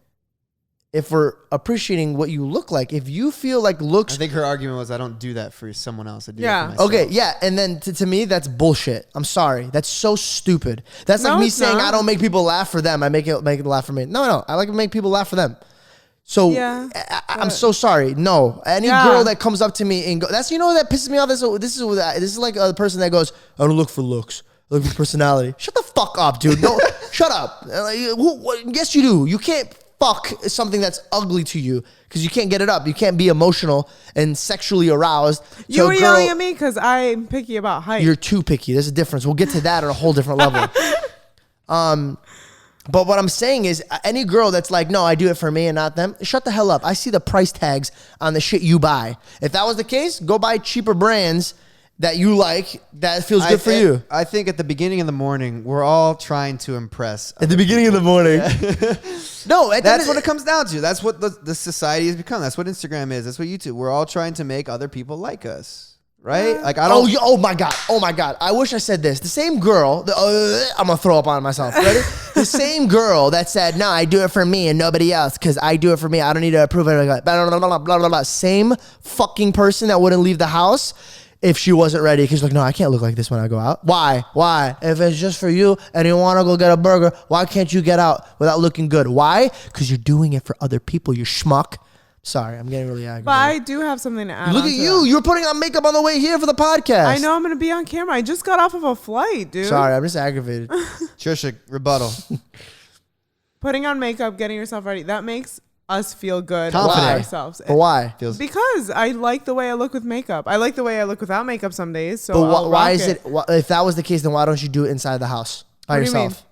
Speaker 1: if we're appreciating what you look like. If you feel like looks...
Speaker 2: I think her argument was, I don't do that for someone else. I do it for myself.
Speaker 1: Okay, yeah. And then to me, that's bullshit. I'm sorry. That's so stupid. That's like me saying I don't make people laugh for them. I make them laugh for me. No. I like to make people laugh for them. So I'm so sorry. No. Any girl that comes up to me and that pisses me off. This is like a person that goes, I don't look for looks. I look for personality. Shut the fuck up, dude. No, shut up. Yes, you do. You can't fuck something that's ugly to you because you can't get it up. You can't be emotional and sexually aroused.
Speaker 3: You were yelling at me because I'm picky about height.
Speaker 1: You're too picky. There's a difference. We'll get to that at a whole different level. But what I'm saying is, any girl that's like, no, I do it for me and not them, shut the hell up. I see the price tags on the shit you buy. If that was the case, go buy cheaper brands that you like, that feels good for you.
Speaker 2: I think at the beginning of the morning, we're all trying to impress.
Speaker 1: At the beginning of the morning. No,
Speaker 2: that's what it comes down to. That's what the society has become. That's what Instagram is. That's what YouTube. We're all trying to make other people like us. right? Like I don't.
Speaker 1: Oh my god! I wish I said this. The same girl. I'm gonna throw up on myself. Ready? The same girl that said, "No, I do it for me and nobody else because I do it for me. I don't need to approve it." Blah, blah, blah, blah, blah, blah, blah. Same fucking person that wouldn't leave the house if she wasn't ready. Because like, no, I can't look like this when I go out. Why? If it's just for you and you want to go get a burger, why can't you get out without looking good? Why? Because you're doing it for other people. You schmuck. Sorry, I'm getting really aggravated.
Speaker 3: But I do have something to add.
Speaker 1: Look at you. You were putting on makeup on the way here for the podcast.
Speaker 3: I know I'm going to be on camera. I just got off of a flight, dude.
Speaker 1: Sorry, I'm just aggravated.
Speaker 2: Trisha, rebuttal.
Speaker 3: Putting on makeup, getting yourself ready, that makes us feel good
Speaker 2: Confident.
Speaker 3: about ourselves.
Speaker 1: But why?
Speaker 3: Because I like the way I look with makeup. I like the way I look without makeup some days. So
Speaker 1: but why is it? If that was the case, then why don't you do it inside the house by
Speaker 3: What do you mean?
Speaker 1: yourself?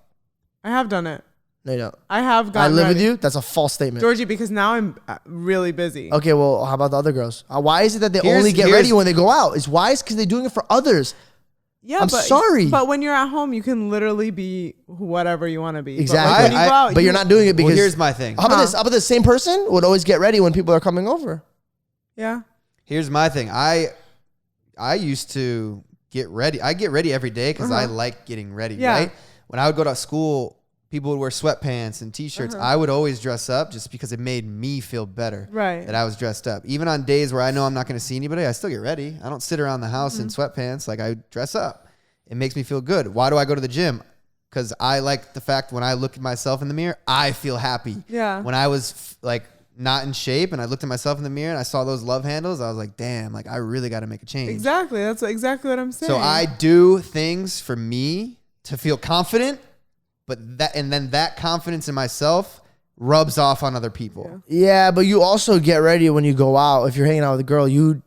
Speaker 3: I have done it.
Speaker 1: No, you don't.
Speaker 3: I have
Speaker 1: I
Speaker 3: gotten
Speaker 1: live
Speaker 3: ready.
Speaker 1: with you. That's a false statement.
Speaker 3: Georgie, because now I'm really busy.
Speaker 1: Okay, well, how about the other girls? Why is it that they
Speaker 2: Here's-
Speaker 1: only get
Speaker 2: here's-
Speaker 1: ready when they go out? It's why? It's because they're doing it for others.
Speaker 3: Yeah,
Speaker 1: I'm sorry.
Speaker 3: But when you're at home, you can literally be whatever you want to be.
Speaker 1: Exactly.
Speaker 3: But, like, when you go out,
Speaker 1: But you're not doing it because.
Speaker 2: Well, here's my thing.
Speaker 1: How about this? How about the same person would always get ready when people are coming over?
Speaker 3: Yeah.
Speaker 2: Here's my thing. I used to get ready. I get ready every day because I like getting ready.
Speaker 3: Yeah.
Speaker 2: Right. When I would go to school, people would wear sweatpants and t-shirts. I would always dress up just because it made me feel better.
Speaker 3: Right.
Speaker 2: That I was dressed up. Even on days where I know I'm not going to see anybody, I still get ready. I don't sit around the house in sweatpants. Like I dress up. It makes me feel good. Why do I go to the gym? Because I like the fact when I look at myself in the mirror, I feel happy.
Speaker 3: Yeah.
Speaker 2: When I was like not in shape and I looked at myself in the mirror and I saw those love handles, I was like, damn, like I really got to make a change.
Speaker 3: Exactly. That's exactly what I'm saying.
Speaker 2: So I do things for me to feel confident, but then that confidence in myself rubs off on other people.
Speaker 1: Yeah, but you also get ready when you go out. If you're hanging out with a girl, you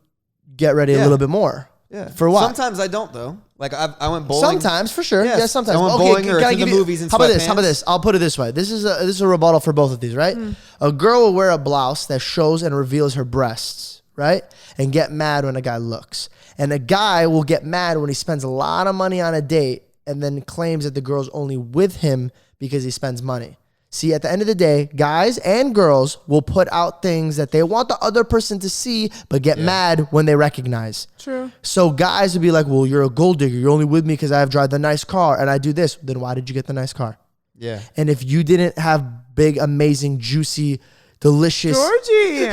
Speaker 1: get ready a little bit more.
Speaker 2: Yeah.
Speaker 1: For what?
Speaker 2: Sometimes I don't though. Like I went bowling.
Speaker 1: Sometimes, for sure.
Speaker 2: Yes.
Speaker 1: Yeah, sometimes.
Speaker 2: I went bowling or to the movies in
Speaker 1: How about this? How
Speaker 2: sweatpants.
Speaker 1: about this? I'll put it this way. This is a rebuttal for both of these, right? A girl will wear a blouse that shows and reveals her breasts, right? And get mad when a guy looks. And a guy will get mad when he spends a lot of money on a date and then claims that the girl's only with him because he spends money. See, at the end of the day, guys and girls will put out things that they want the other person to see, but get mad when they recognize.
Speaker 3: True.
Speaker 1: So guys would be like, well, you're a gold digger. You're only with me because I have drive the nice car and I do this. Then why did you get the nice car?
Speaker 2: Yeah.
Speaker 1: And if you didn't have big, amazing, juicy, delicious...
Speaker 3: Georgie.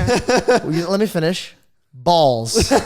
Speaker 1: Let me finish. Balls. No,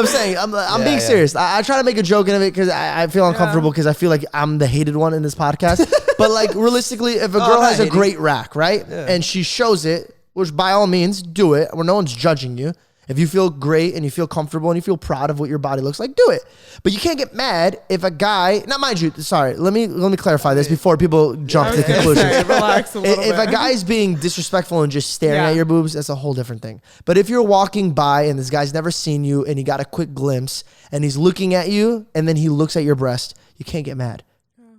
Speaker 1: I'm saying, I'm being serious. I try to make a joke out of it because I feel uncomfortable because I feel like I'm the hated one in this podcast. But like realistically, if a girl has a great rack, right? Yeah. And she shows it, which by all means, do it, where no one's judging you. If you feel great and you feel comfortable and you feel proud of what your body looks like, do it. But you can't get mad if a guy, not mind you, sorry, let me clarify this before people jump to conclusions.
Speaker 3: Relax a little
Speaker 1: If a guy's being disrespectful and just staring at your boobs, that's a whole different thing. But if you're walking by and this guy's never seen you and he got a quick glimpse and he's looking at you and then he looks at your breast, you can't get mad.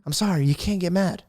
Speaker 1: I'm sorry, you can't get mad.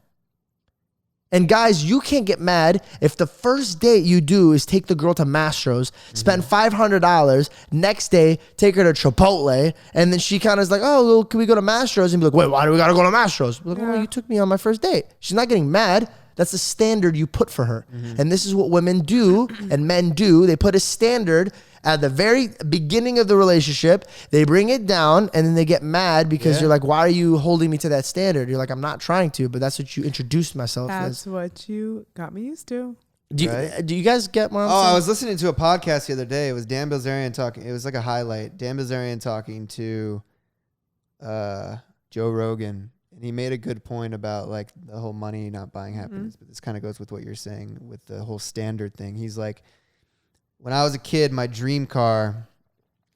Speaker 1: And guys, you can't get mad if the first date you do is take the girl to Mastro's, spend $500, next day take her to Chipotle, and then she kind of is like, oh, well, can we go to Mastro's? And be like, wait, why do we got to go to Mastro's? Like, well, you took me on my first date. She's not getting mad. That's the standard you put for her. And this is what women do and men do. They put a standard at the very beginning of the relationship. They bring it down and then they get mad because you're like, why are you holding me to that standard? You're like, I'm not trying to, but that's what you introduced myself as.
Speaker 3: That's what you got me used to.
Speaker 1: Do you guys get what I'm saying?
Speaker 2: I was listening to a podcast the other day. It was Dan Bilzerian talking. It was like a highlight. Dan Bilzerian talking to Joe Rogan. And he made a good point about like the whole money not buying happiness. But this kind of goes with what you're saying with the whole standard thing. He's like, when I was a kid, my dream car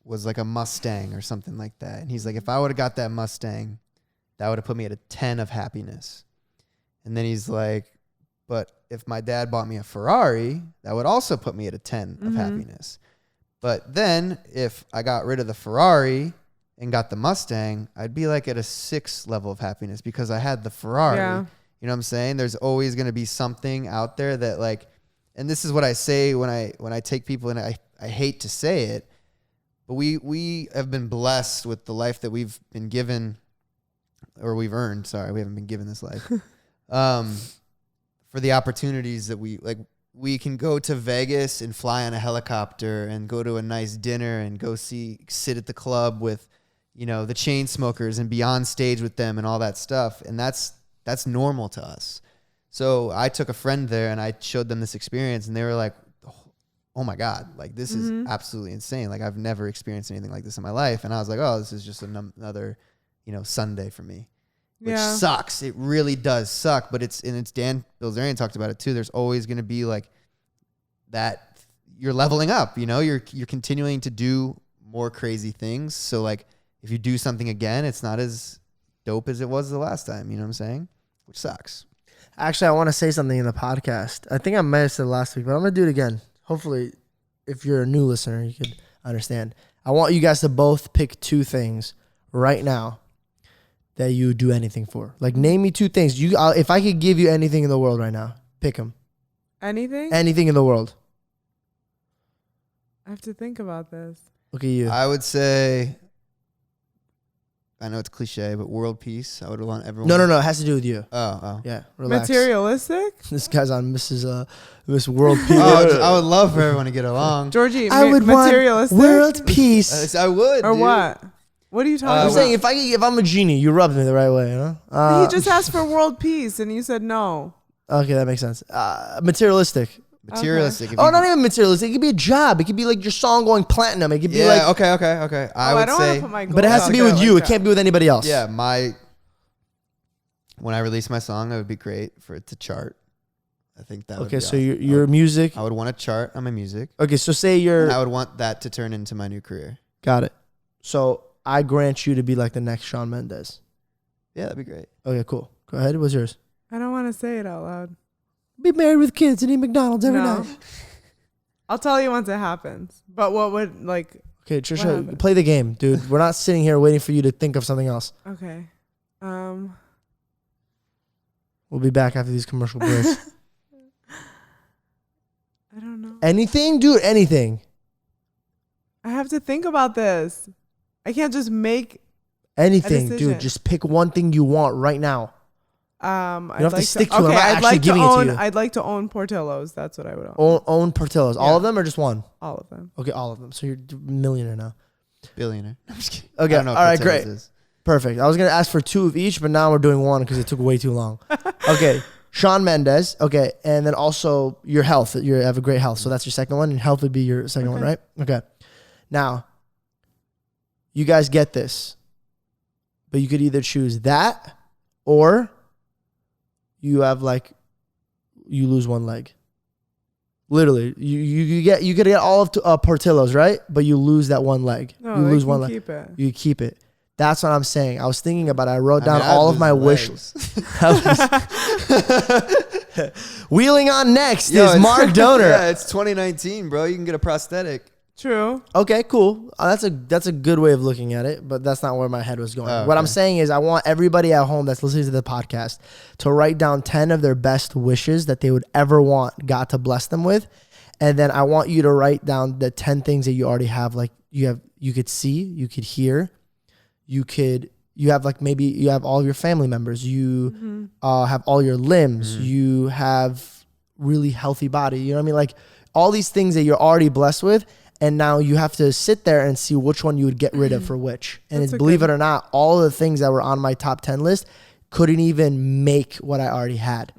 Speaker 2: was like a Mustang or something like that. And he's like, if I would have got that Mustang, that would have put me at a 10 of happiness. And then he's like, but if my dad bought me a Ferrari, that would also put me at a 10 of happiness. But then if I got rid of the Ferrari and got the Mustang, I'd be like at a 6 level of happiness because I had the Ferrari. Yeah. You know what I'm saying? There's always going to be something out there that like, and this is what I say when I take people, and I hate to say it, but we have been blessed with the life that we've been given, or we've earned. Sorry, we haven't been given this life. For the opportunities that we we can go to Vegas and fly on a helicopter and go to a nice dinner and go sit at the club with, you know, the chain smokers and be on stage with them and all that stuff. And that's normal to us. So I took a friend there and I showed them this experience and they were like, oh my God, like this is absolutely insane. Like I've never experienced anything like this in my life. And I was like, oh, this is just another, you know, Sunday for me. Which sucks. It really does suck. But it's Dan Bilzerian talked about it too. There's always going to be like that. You're leveling up. You know, you're continuing to do more crazy things. So like, if you do something again, it's not as dope as it was the last time. You know what I'm saying? Which sucks.
Speaker 1: Actually, I want to say something in the podcast. I think I might have said it last week, but I'm gonna do it again. Hopefully, if you're a new listener, you could understand. I want you guys to both pick 2 things right now that you would do anything for. Like, name me 2 things. If I could give you anything in the world right now, pick them.
Speaker 3: Anything?
Speaker 1: Anything in the world.
Speaker 3: I have to think about this.
Speaker 1: Look at you.
Speaker 2: I would say, I know it's cliche, but world peace. I would want everyone.
Speaker 1: No. It has to do with you.
Speaker 2: Oh.
Speaker 1: Yeah. Relax.
Speaker 3: Materialistic?
Speaker 1: This guy's on Miss World Peace.
Speaker 2: I would love for everyone to get along.
Speaker 3: Georgie,
Speaker 1: I would
Speaker 3: materialistic?
Speaker 1: want world peace.
Speaker 2: I would.
Speaker 3: Or
Speaker 2: dude.
Speaker 3: what? What are you talking
Speaker 1: I'm
Speaker 3: about?
Speaker 1: saying if I'm a genie, you rubbed me the right way, you know?
Speaker 3: He just asked for world peace and you said no.
Speaker 1: Okay, that makes sense. Materialistic.
Speaker 2: Materialistic.
Speaker 1: Okay. Not even materialistic. It could be a job. It could be like your song going platinum. It could be like...
Speaker 2: okay.
Speaker 3: I don't want to put my goals
Speaker 1: But it has to be with you. It can't be with anybody else.
Speaker 2: Yeah, when I release my song, it would be great for it to chart. I think that would be
Speaker 1: so
Speaker 2: awesome.
Speaker 1: your music...
Speaker 2: I would want to chart on my music.
Speaker 1: Okay, so say you're...
Speaker 2: And I would want that to turn into my new career.
Speaker 1: Got it. So I grant you to be like the next Shawn Mendes.
Speaker 2: Yeah, that'd be great.
Speaker 1: Okay, cool. Go ahead. What's yours?
Speaker 3: I don't want to say it out loud.
Speaker 1: Be married with kids and eat McDonald's every night.
Speaker 3: I'll tell you once it happens. But what would like...
Speaker 1: Okay, Trisha, play the game, dude. We're not sitting here waiting for you to think of something else.
Speaker 3: Okay.
Speaker 1: We'll be back after these commercial breaks.
Speaker 3: I don't know.
Speaker 1: Anything? Dude, anything.
Speaker 3: I have to think about this. I can't just make
Speaker 1: anything, dude. Just pick one thing you want right now. You don't have to stick to it. I'm not actually giving it to you.
Speaker 3: I'd like to own Portillo's. That's what I would own.
Speaker 1: Own Portillo's. All of them or just one?
Speaker 3: All of them.
Speaker 1: Okay, all of them. So you're a millionaire now.
Speaker 2: Billionaire. I'm just kidding.
Speaker 1: Okay, all right, great. Perfect. I was going to ask for 2 of each, but now we're doing 1 because it took way too long. Okay, Shawn Mendes. Okay, and then also your health. You have a great health. So that's your second one, and health would be your second one, right? Okay. Now, you guys get this, but you could either choose that or... you lose 1 leg. Literally, you could get all of Portillo's, right? But you lose that 1 leg.
Speaker 3: No,
Speaker 1: you lose 1 leg.
Speaker 3: Keep it.
Speaker 1: You keep it. That's what I'm saying. I was thinking about it. I wrote down all of my wishes. Wheeling on next is Mark Dohner.
Speaker 2: Yeah, it's 2019, bro. You can get a prosthetic.
Speaker 3: True.
Speaker 1: Okay, cool. That's a good way of looking at it, but that's not where my head was going.
Speaker 2: Oh, okay.
Speaker 1: What I'm saying is I want everybody at home that's listening to the podcast to write down 10 of their best wishes that they would ever want God to bless them with. And then I want you to write down the 10 things that you already have. Like you could see, you could hear, you have like maybe you have all of your family members. You have all your limbs. You have really healthy body. You know what I mean? Like all these things that you're already blessed with. And now you have to sit there and see which one you would get rid of for which. And believe it or not, all of the things that were on my top 10 list couldn't even make what I already had.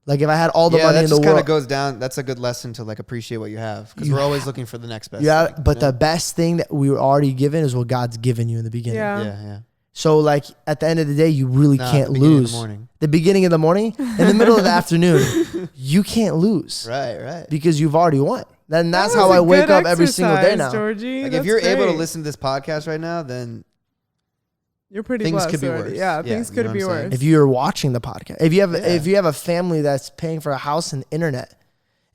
Speaker 1: Like if I had all the money in the world.
Speaker 2: Yeah, that just kind of goes down. That's a good lesson to like appreciate what you have. Because we're always looking for the next best thing.
Speaker 1: But the best thing that we were already given is what God's given you in the beginning.
Speaker 2: Yeah.
Speaker 1: So like at the end of the day, you really can't lose. The beginning of the morning, in the middle of the afternoon, you can't lose.
Speaker 2: Right.
Speaker 1: Because you've already won. Then that's how I wake up every single day now.
Speaker 3: Georgie,
Speaker 2: like if you're able to listen to this podcast right now, then
Speaker 3: you're pretty
Speaker 2: things
Speaker 3: blessed
Speaker 2: could be
Speaker 3: already.
Speaker 2: worse.
Speaker 3: Yeah, things could be worse.
Speaker 1: If you're watching the podcast, if you have a family that's paying for a house and internet,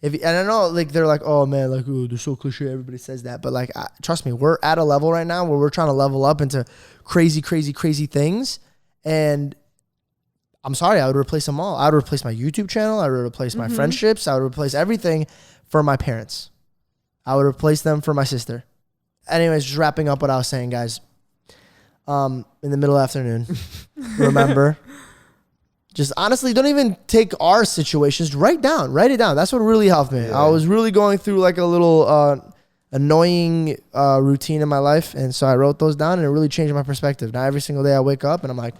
Speaker 1: and I know like they're like, oh man, like oh, they're so cliche. Everybody says that, but like trust me, we're at a level right now where we're trying to level up into crazy things. And I'm sorry, I would replace them all. I would replace my YouTube channel. I would replace my friendships. I would replace everything for my parents. I would replace them for my sister. Anyways, just wrapping up what I was saying, guys. In the middle of the afternoon, remember, Just honestly, don't even take our situations. Write it down. That's what really helped me. I was really going through like a little annoying routine in my life, and so I wrote those down, and it really changed my perspective. Now every single day I wake up and I'm like,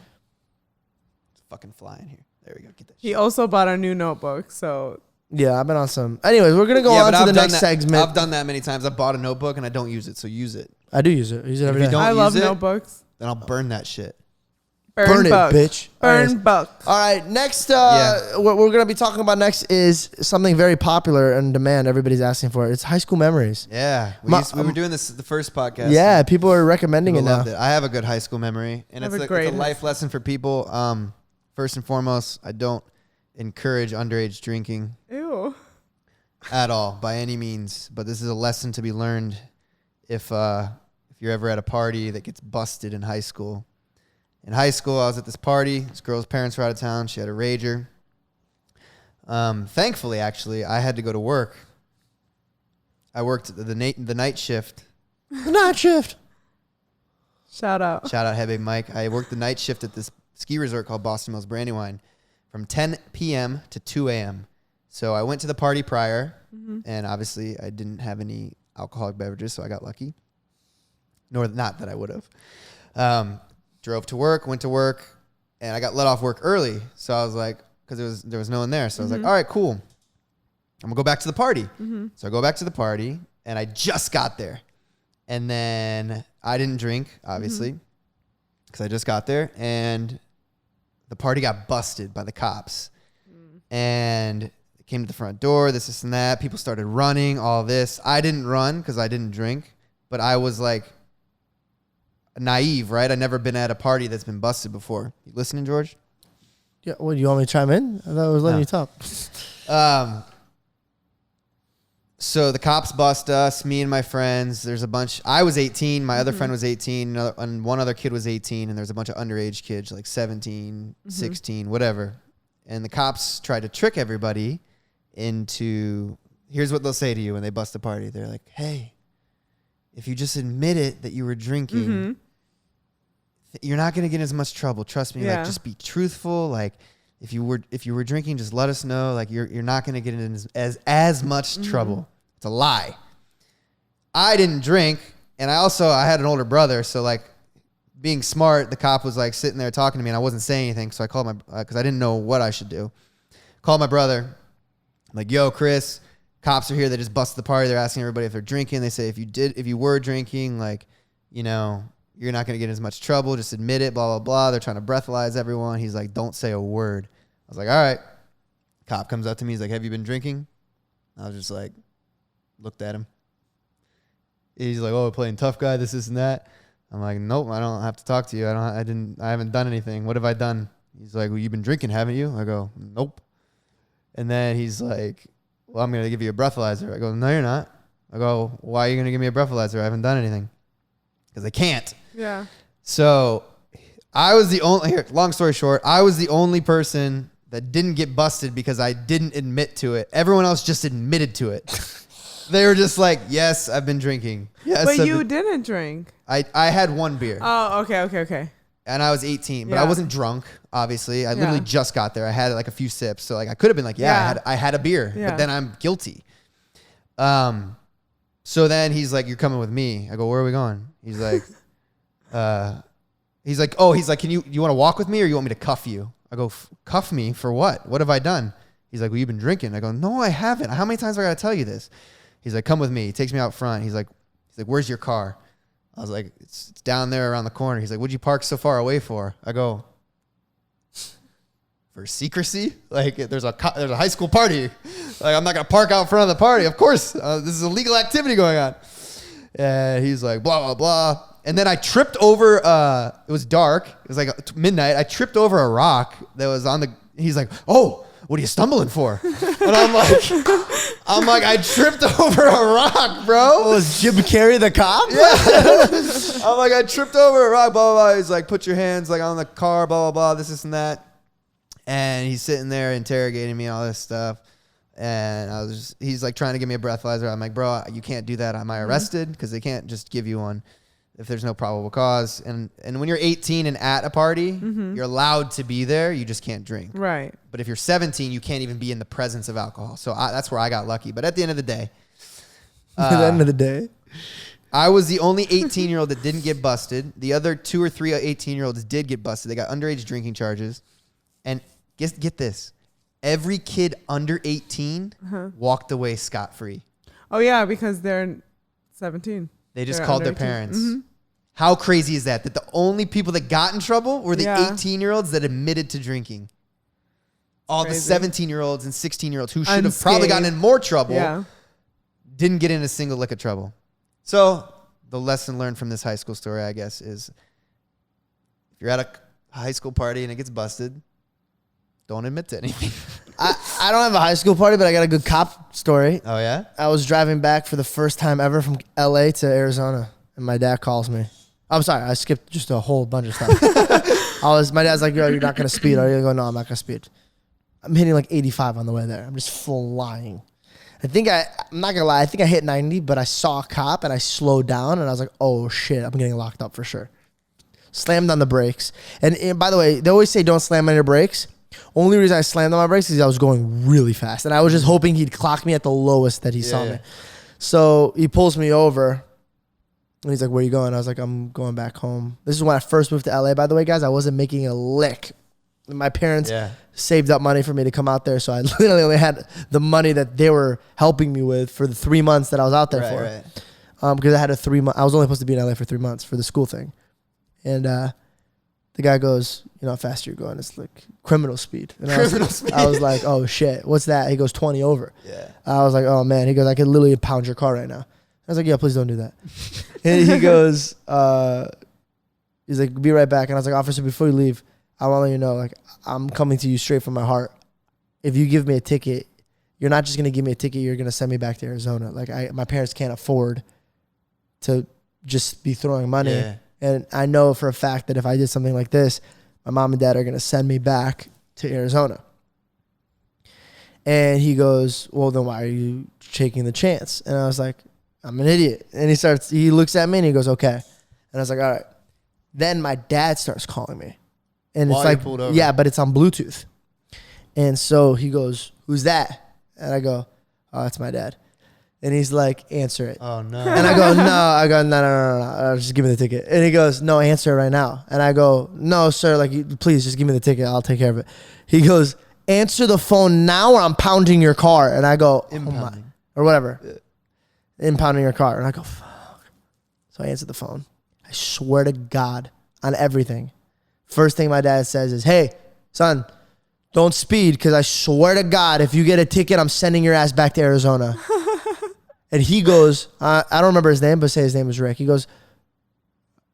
Speaker 2: it's fucking flying here. There we go. Get that.
Speaker 3: He also bought a new notebook, so
Speaker 1: yeah, I've been on some. Anyways, we're gonna go on to the next segment.
Speaker 2: I've done that many times. I bought a notebook and I don't use it, so use it.
Speaker 1: I do use it. I use it every day.
Speaker 3: I love notebooks.
Speaker 2: Then I'll burn that shit.
Speaker 1: Burn it, bitch.
Speaker 3: Burn books.
Speaker 1: All right, next, what we're going to be talking about next is something very popular and in demand. Everybody's asking for it. It's high school memories.
Speaker 2: Yeah. We were doing this the first podcast.
Speaker 1: Yeah, people are recommending it now.
Speaker 2: I have a good high school memory, and it's a life lesson for people. First and foremost, I don't encourage underage drinking.
Speaker 3: Ew.
Speaker 2: At all, by any means. But this is a lesson to be learned if you're ever at a party that gets busted in high school. In high school, I was at this party. This girl's parents were out of town. She had a Rager. Thankfully, actually, I had to go to work. I worked the night shift.
Speaker 1: The night shift.
Speaker 3: Shout out.
Speaker 2: Shout out, Hey Big Mike. I worked the night shift at this ski resort called Boston Mills Brandywine from 10 p.m. to 2 a.m. So I went to the party prior, and obviously I didn't have any alcoholic beverages, so I got lucky. Not that I would have. Drove to work, went to work, and I got let off work early. So I was like, because there was no one there. So I was like, all right, cool. I'm going to go back to the party. So I go back to the party, and I just got there. And then I didn't drink, obviously, because I just got there. And the party got busted by the cops. And it came to the front door, this and that. People started running, all this. I didn't run because I didn't drink. But I was like, naive, right? I've never been at a party that's been busted before. You listening, George?
Speaker 1: Yeah. What, do you want me to chime in? I thought I was letting you talk.
Speaker 2: So the cops bust us, me and my friends. There's a bunch. I was 18. My other friend was 18. And one other kid was 18. And there's a bunch of underage kids, like 17, 16, whatever. And the cops tried to trick everybody into, here's what they'll say to you when they bust a party. They're like, hey, if you just admit it that you were drinking, you're not going to get in as much trouble. Trust me. Like, just be truthful. Like, if you were drinking, just let us know. Like, you're not going to get in as much trouble. It's a lie. I didn't drink, and I had an older brother, so like, being smart, the cop was like sitting there talking to me, and I wasn't saying anything. So I called because I didn't know what I should do. Called my brother. I'm like, yo, Chris, cops are here. They just busted the party. They're asking everybody if they're drinking. They say if you were drinking, like, you know, you're not going to get in as much trouble. Just admit it, blah, blah, blah. They're trying to breathalyze everyone. He's like, don't say a word. I was like, all right. Cop comes up to me. He's like, have you been drinking? I was just like, looked at him. He's like, oh, playing tough guy, this and that. I'm like, nope, I don't have to talk to you. I haven't done anything. What have I done? He's like, well, you've been drinking, haven't you? I go, nope. And then he's like, well, I'm going to give you a breathalyzer. I go, no, you're not. I go, why are you going to give me a breathalyzer? I haven't done anything. Because I can't.
Speaker 3: Yeah.
Speaker 2: So I was the only, long story short, I was the only person that didn't get busted because I didn't admit to it. Everyone else just admitted to it. They were just like, yes, I've been drinking. Yes,
Speaker 3: but you didn't drink.
Speaker 2: I had one beer.
Speaker 3: Oh, okay.
Speaker 2: And I was 18, but I wasn't drunk, obviously. I literally just got there. I had like a few sips. So like I could have been like, I had a beer, but then I'm guilty. So then he's like, you're coming with me. I go, where are we going? He's like, can you want to walk with me or you want me to cuff you? I go, cuff me for what? What have I done? He's like, well, you've been drinking. I go, no, I haven't. How many times have I got to tell you this? He's like, come with me. He takes me out front. He's like, where's your car? I was like, it's down there around the corner. He's like, what'd you park so far away for? I go, for secrecy? Like, there's a high school party. Like, I'm not going to park out front of the party. Of course, this is a legal activity going on. And he's like, blah, blah, blah. And then I tripped over, it was dark. It was like midnight. I tripped over a rock that was he's like, oh, what are you stumbling for? And I'm like, I tripped over a rock, bro.
Speaker 1: Was Jim Carrey the cop?
Speaker 2: Yeah. I'm like, I tripped over a rock, blah, blah, blah. He's like, put your hands like on the car, blah, blah, blah, this and that. And he's sitting there interrogating me, all this stuff. And he's like trying to give me a breathalyzer. I'm like, bro, you can't do that. Am I arrested? Because they can't just give you one. if there's no probable cause. And when you're 18 and at a party, you're allowed to be there. You just can't drink.
Speaker 3: Right.
Speaker 2: But if you're 17, you can't even be in the presence of alcohol. So that's where I got lucky. But at the end of the day, I was the only 18-year-old that didn't get busted. The other 2 or 3 18-year-olds did get busted. They got underage drinking charges. And get this. Every kid under 18 walked away scot-free.
Speaker 3: Oh, yeah, because they're 17.
Speaker 2: They just called their parents. How crazy is that? That the only people that got in trouble were the 18-year-olds that admitted to drinking. All the 17-year-olds and 16-year-olds who should have probably gotten in more trouble didn't get in a single lick of trouble. So the lesson learned from this high school story, I guess, is if you're at a high school party and it gets busted, don't admit to anything.
Speaker 1: I don't have a high school party, but I got a good cop story.
Speaker 2: Oh, yeah?
Speaker 1: I was driving back for the first time ever from LA to Arizona, and my dad calls me. I'm sorry, I skipped just a whole bunch of stuff. My dad's like, yo, you're not going to speed, are you? I go, no, I'm not going to speed. I'm hitting like 85 on the way there. I'm just flying. I'm not going to lie, I think I hit 90, but I saw a cop and I slowed down and I was like, oh shit, I'm getting locked up for sure. Slammed on the brakes. And by the way, they always say don't slam on your brakes. Only reason I slammed on my brakes is I was going really fast. And I was just hoping he'd clock me at the lowest that he saw me. So he pulls me over and he's like, where you going? I was like, I'm going back home. This is when I first moved to LA, by the way, guys. I wasn't making a lick. My parents saved up money for me to come out there. So I literally only had the money that they were helping me with for the 3 months that I was out there for. Because I had I was only supposed to be in LA for 3 months for the school thing. And the guy goes, you know how fast you're going? It's like criminal speed. And I was like, oh shit, what's that? He goes 20 over. Yeah. I was like, oh man. He goes, I could literally pound your car right now. I was like, yeah, please don't do that. And he goes, he's like, be right back. And I was like, officer, before you leave, I want to let you know, like, I'm coming to you straight from my heart. If you give me a ticket, you're not just going to give me a ticket, you're going to send me back to Arizona. Like, my parents can't afford to just be throwing money. Yeah. And I know for a fact that if I did something like this, my mom and dad are going to send me back to Arizona. And he goes, well, then why are you taking the chance? And I was like, I'm an idiot. And he looks at me and he goes, okay. And I was like, all right. Then my dad starts calling me. And it's like, yeah, but it's on Bluetooth. And so he goes, who's that? And I go, oh, that's my dad. And he's like, answer it. Oh, no. And I go, no. Just give me the ticket. And he goes, no, answer it right now. And I go, no, sir, like, please just give me the ticket. I'll take care of it. He goes, answer the phone now or I'm pounding your car. And I go, impounding. Or whatever. Impounding your car. And I go, fuck. So I answer the phone. I swear to God on everything. First thing my dad says is, hey, son, don't speed because I swear to God, if you get a ticket, I'm sending your ass back to Arizona. And he goes, I don't remember his name, but say his name is Rick. He goes,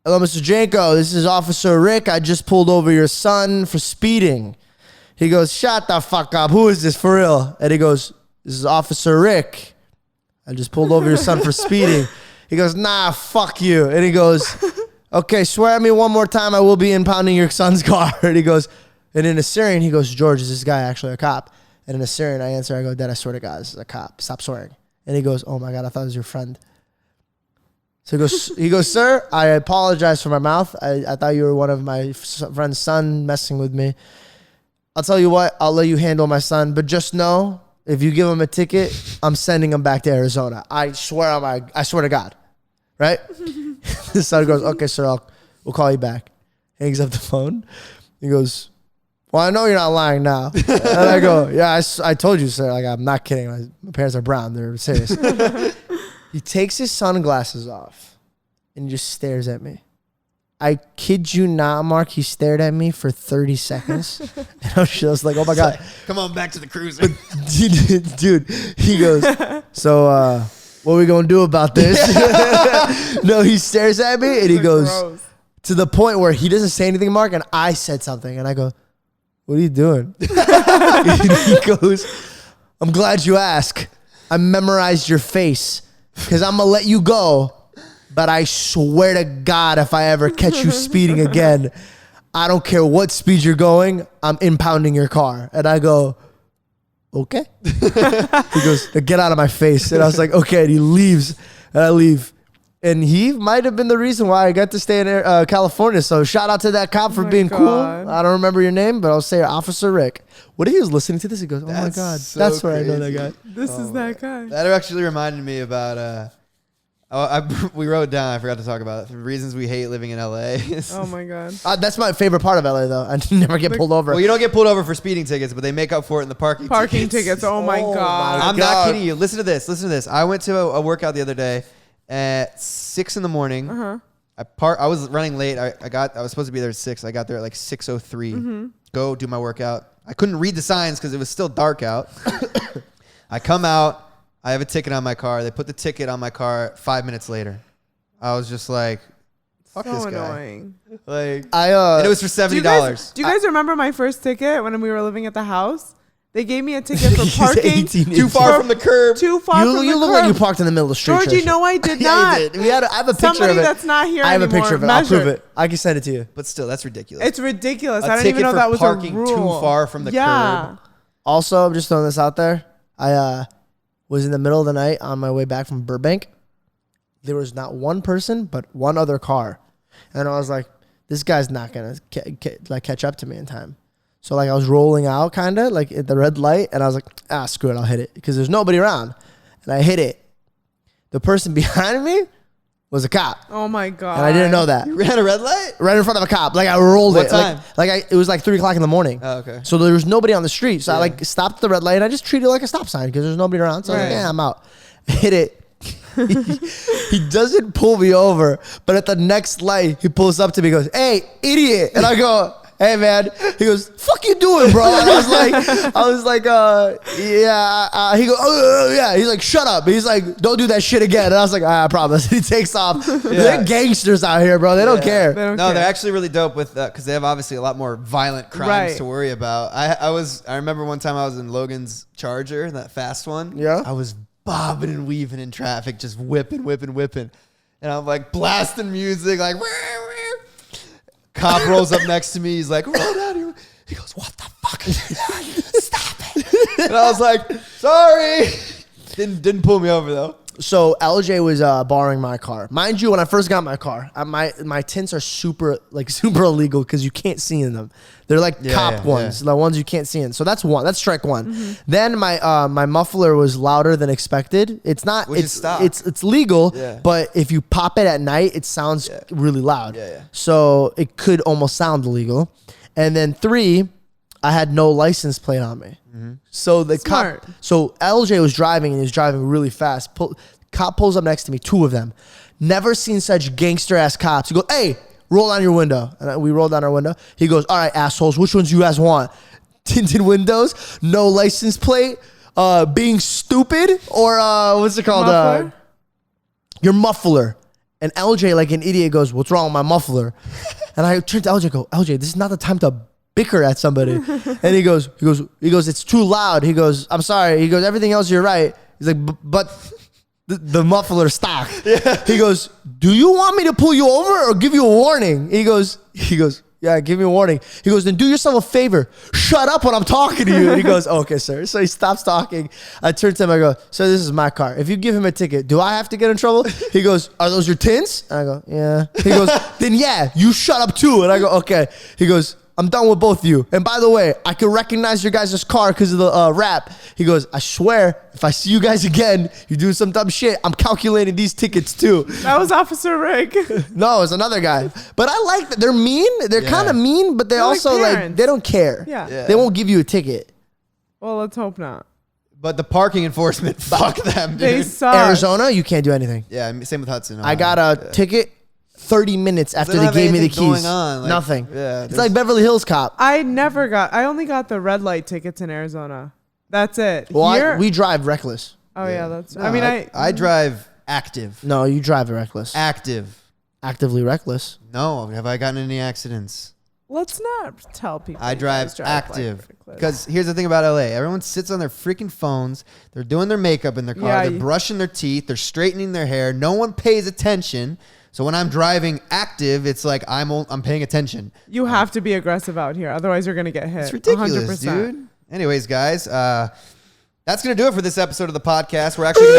Speaker 1: hello, Mr. Janko. This is Officer Rick. I just pulled over your son for speeding. He goes, shut the fuck up. Who is this for real? And he goes, this is Officer Rick. I just pulled over your son for speeding. He goes, nah, fuck you. And he goes, okay, swear at me one more time I will be impounding your son's car. And he goes, and in Assyrian, he goes, George, is this guy actually a cop? And in Assyrian, I answer, I go, Dad, I swear to God, this is a cop. Stop swearing. And he goes, oh my God, I thought it was your friend. So he goes, sir, I apologize for my mouth. I thought you were one of my friend's son messing with me. I'll tell you what, I'll let you handle my son, but just know, if you give him a ticket, I'm sending him back to Arizona. I swear to God. Right? The son goes, okay, sir, we'll call you back. Hangs up the phone. He goes, well, I know you're not lying now. And I go, yeah, I told you, sir. Like, I'm not kidding. My parents are brown. They're serious. He takes his sunglasses off and just stares at me. I kid you not, Mark. He stared at me for 30 seconds. And I was like, oh my God.
Speaker 2: Come on back to the cruiser.
Speaker 1: Dude, he goes, so what are we going to do about this? No, he stares at me and he goes, gross. To the point where he doesn't say anything, Mark, and I said something. And I go, what are you doing? And he goes, I'm glad you asked. I memorized your face because I'm going to let you go. But I swear to God, if I ever catch you speeding again, I don't care what speed you're going, I'm impounding your car. And I go, okay. He goes, get out of my face. And I was like, okay. And he leaves. And I leave. And he might have been the reason why I got to stay in California. So shout out to that cop for being cool. I don't remember your name, but I'll say Officer Rick. What if he was listening to this? He goes, "Oh my God, that's where I know that guy."
Speaker 3: This is that guy.
Speaker 2: That actually reminded me about. We wrote down. I forgot to talk about it. The reasons we hate living in LA.
Speaker 3: Oh my God.
Speaker 1: That's my favorite part of LA, though. I never get pulled over.
Speaker 2: Well, you don't get pulled over for speeding tickets, but they make up for it in the parking
Speaker 3: tickets. Oh my God.
Speaker 2: I'm not kidding you. Listen to this. I went to a workout the other day at 6 a.m. I was running late. I was supposed to be there at 6. I got there at like 6:03. Go do my workout. I couldn't read the signs because it was still dark out. I come out. I have a ticket on my car. They put the ticket on my car 5 minutes later. I was just like, fuck this guy.
Speaker 3: Annoying.
Speaker 2: Like, and it was for $70.
Speaker 3: Do you guys remember my first ticket when we were living at the house? They gave me a ticket for parking
Speaker 2: too far from the curb.
Speaker 3: Too far from the curb.
Speaker 1: You look like you parked in the middle of the street.
Speaker 3: Georgie, no, I did not.
Speaker 1: You did. I have a picture
Speaker 3: Somebody
Speaker 1: of it.
Speaker 3: that's not here
Speaker 1: I have
Speaker 3: anymore.
Speaker 1: a picture of it. I'll prove it. I can send it to you.
Speaker 2: But still, that's ridiculous.
Speaker 3: It's ridiculous.
Speaker 2: A
Speaker 3: I didn't even know that was a rule.
Speaker 2: parking too far from the curb.
Speaker 1: Also, I'm just throwing this out there. I was in the middle of the night on my way back from Burbank. There was not one person, but one other car. And I was like, this guy's not going to catch up to me in time. So like I was rolling out kind of like at the red light and I was like, screw it, I'll hit it because there's nobody around. And I hit it. The person behind me was a cop.
Speaker 3: Oh my God.
Speaker 1: And I didn't know that.
Speaker 2: You ran a red light?
Speaker 1: Right in front of a cop. Like I rolled
Speaker 2: What
Speaker 1: it.
Speaker 2: time?
Speaker 1: It was like 3 o'clock in the morning.
Speaker 2: Oh, okay.
Speaker 1: So there was nobody on the street. So I like stopped at the red light and I just treated it like a stop sign because there's nobody around. So I was like, yeah, I'm out. Hit it. He doesn't pull me over, but at the next light, he pulls up to me and goes, "Hey, idiot." And I go, "Hey, man." He goes, "Fuck you doing, bro?" And I was like, yeah. He goes, "Oh, yeah." He's like, "Shut up." He's like, "Don't do that shit again." And I was like, I promise. He takes off. They're gangsters out here, bro. They don't care.
Speaker 3: They're
Speaker 2: actually really dope with because they have obviously a lot more violent crimes to worry about. I remember one time I was in Logan's Charger, that fast one.
Speaker 1: Yeah.
Speaker 2: I was bobbing and weaving in traffic, just whipping. And I'm like blasting music, like, cop rolls up next to me. He's like, "Roll down here." He goes, "What the fuck? Stop it." And I was like, "Sorry." Didn't pull me over though.
Speaker 1: So LJ was borrowing my car. Mind you, when I first got my car, my tints are super illegal because you can't see in them. They're like cop ones, the ones you can't see in. So that's one. That's strike one. Mm-hmm. Then my muffler was louder than expected. It's not. It's legal, but if you pop it at night, it sounds really loud. So it could almost sound illegal. And then 3, I had no license plate on me. Mm-hmm. So the cop. So LJ was driving and he was driving really fast. Cop pulls up next to me, 2 of them. Never seen such gangster ass cops. He goes, "Hey, roll down your window." And we rolled down our window. He goes, "All right, assholes, which ones you guys want? Tinted windows, no license plate, being stupid, or what's it called?
Speaker 3: Muffler?
Speaker 1: Your muffler." And LJ, like an idiot, goes, "What's wrong with my muffler?" And I turned to LJ and go, "LJ, this is not the time to bicker at somebody." And he goes, "It's too loud." He goes, "I'm sorry." He goes, "Everything else you're right." He's like, "But the muffler stock." He goes, "Do you want me to pull you over or give you a warning?" He goes, "Yeah, give me a warning." He goes, "Then do yourself a favor. Shut up when I'm talking to you." And he goes, "Okay, sir." So he stops talking. I turn to him. I go, "Sir, this is my car. If you give him a ticket, do I have to get in trouble?" He goes, "Are those your tints?" And I go, "Yeah." He goes, "Then yeah, you shut up too." And I go, "Okay." He goes, "I'm done with both of you. And by the way, I can recognize your guys' car because of the wrap." He goes, "I swear, if I see you guys again, you do some dumb shit, I'm calculating these tickets too."
Speaker 3: That was Officer Rick.
Speaker 1: No, it's another guy. But I like that. They're mean. They're kind of mean, but they're also like, they don't care.
Speaker 3: Yeah.
Speaker 1: They won't give you a ticket.
Speaker 3: Well, let's hope not.
Speaker 2: But the parking enforcement, fuck them, dude.
Speaker 3: They suck.
Speaker 1: Arizona, you can't do anything.
Speaker 2: Yeah, same with Hudson.
Speaker 1: I got a ticket 30 minutes after they gave me the keys. Nothing.
Speaker 2: Yeah,
Speaker 1: it's like Beverly Hills Cop.
Speaker 3: I only got the red light tickets in Arizona. That's it.
Speaker 1: Well, we drive reckless.
Speaker 3: Oh yeah, that's.
Speaker 2: No,
Speaker 3: I mean,
Speaker 2: I drive active.
Speaker 1: No, you drive reckless.
Speaker 2: Actively
Speaker 1: reckless.
Speaker 2: No, have I gotten any accidents?
Speaker 3: Let's not tell people.
Speaker 2: I drive active. Because here's the thing about LA. Everyone sits on their freaking phones. They're doing their makeup in their car. They're brushing their teeth. They're straightening their hair. No one pays attention. So when I'm driving active, it's like I'm paying attention.
Speaker 3: You have to be aggressive out here. Otherwise, you're going to get hit.
Speaker 2: It's ridiculous,
Speaker 3: 100%.
Speaker 2: dude. Anyways, guys, That's going to do it for this episode of the podcast. We're actually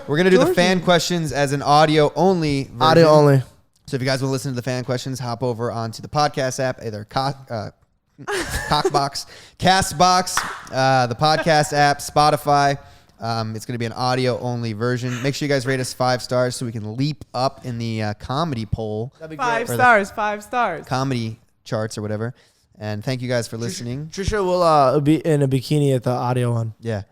Speaker 2: going to do the fan questions as an audio only version.
Speaker 1: Audio only.
Speaker 2: So if you guys want to listen to the fan questions, hop over onto the podcast app, either Cockbox, Castbox, the podcast app, Spotify. It's going to be an audio only version. Make sure you guys rate us 5 stars so we can leap up in the comedy poll.
Speaker 3: That'd be 5 stars, 5 stars.
Speaker 2: Comedy charts or whatever. And thank you guys for listening.
Speaker 1: Trisha will be in a bikini at the audio one.
Speaker 2: Yeah.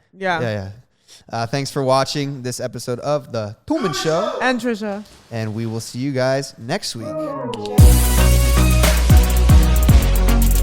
Speaker 2: Thanks for watching this episode of The Dohner Show.
Speaker 3: And Trisha.
Speaker 2: And we will see you guys next week.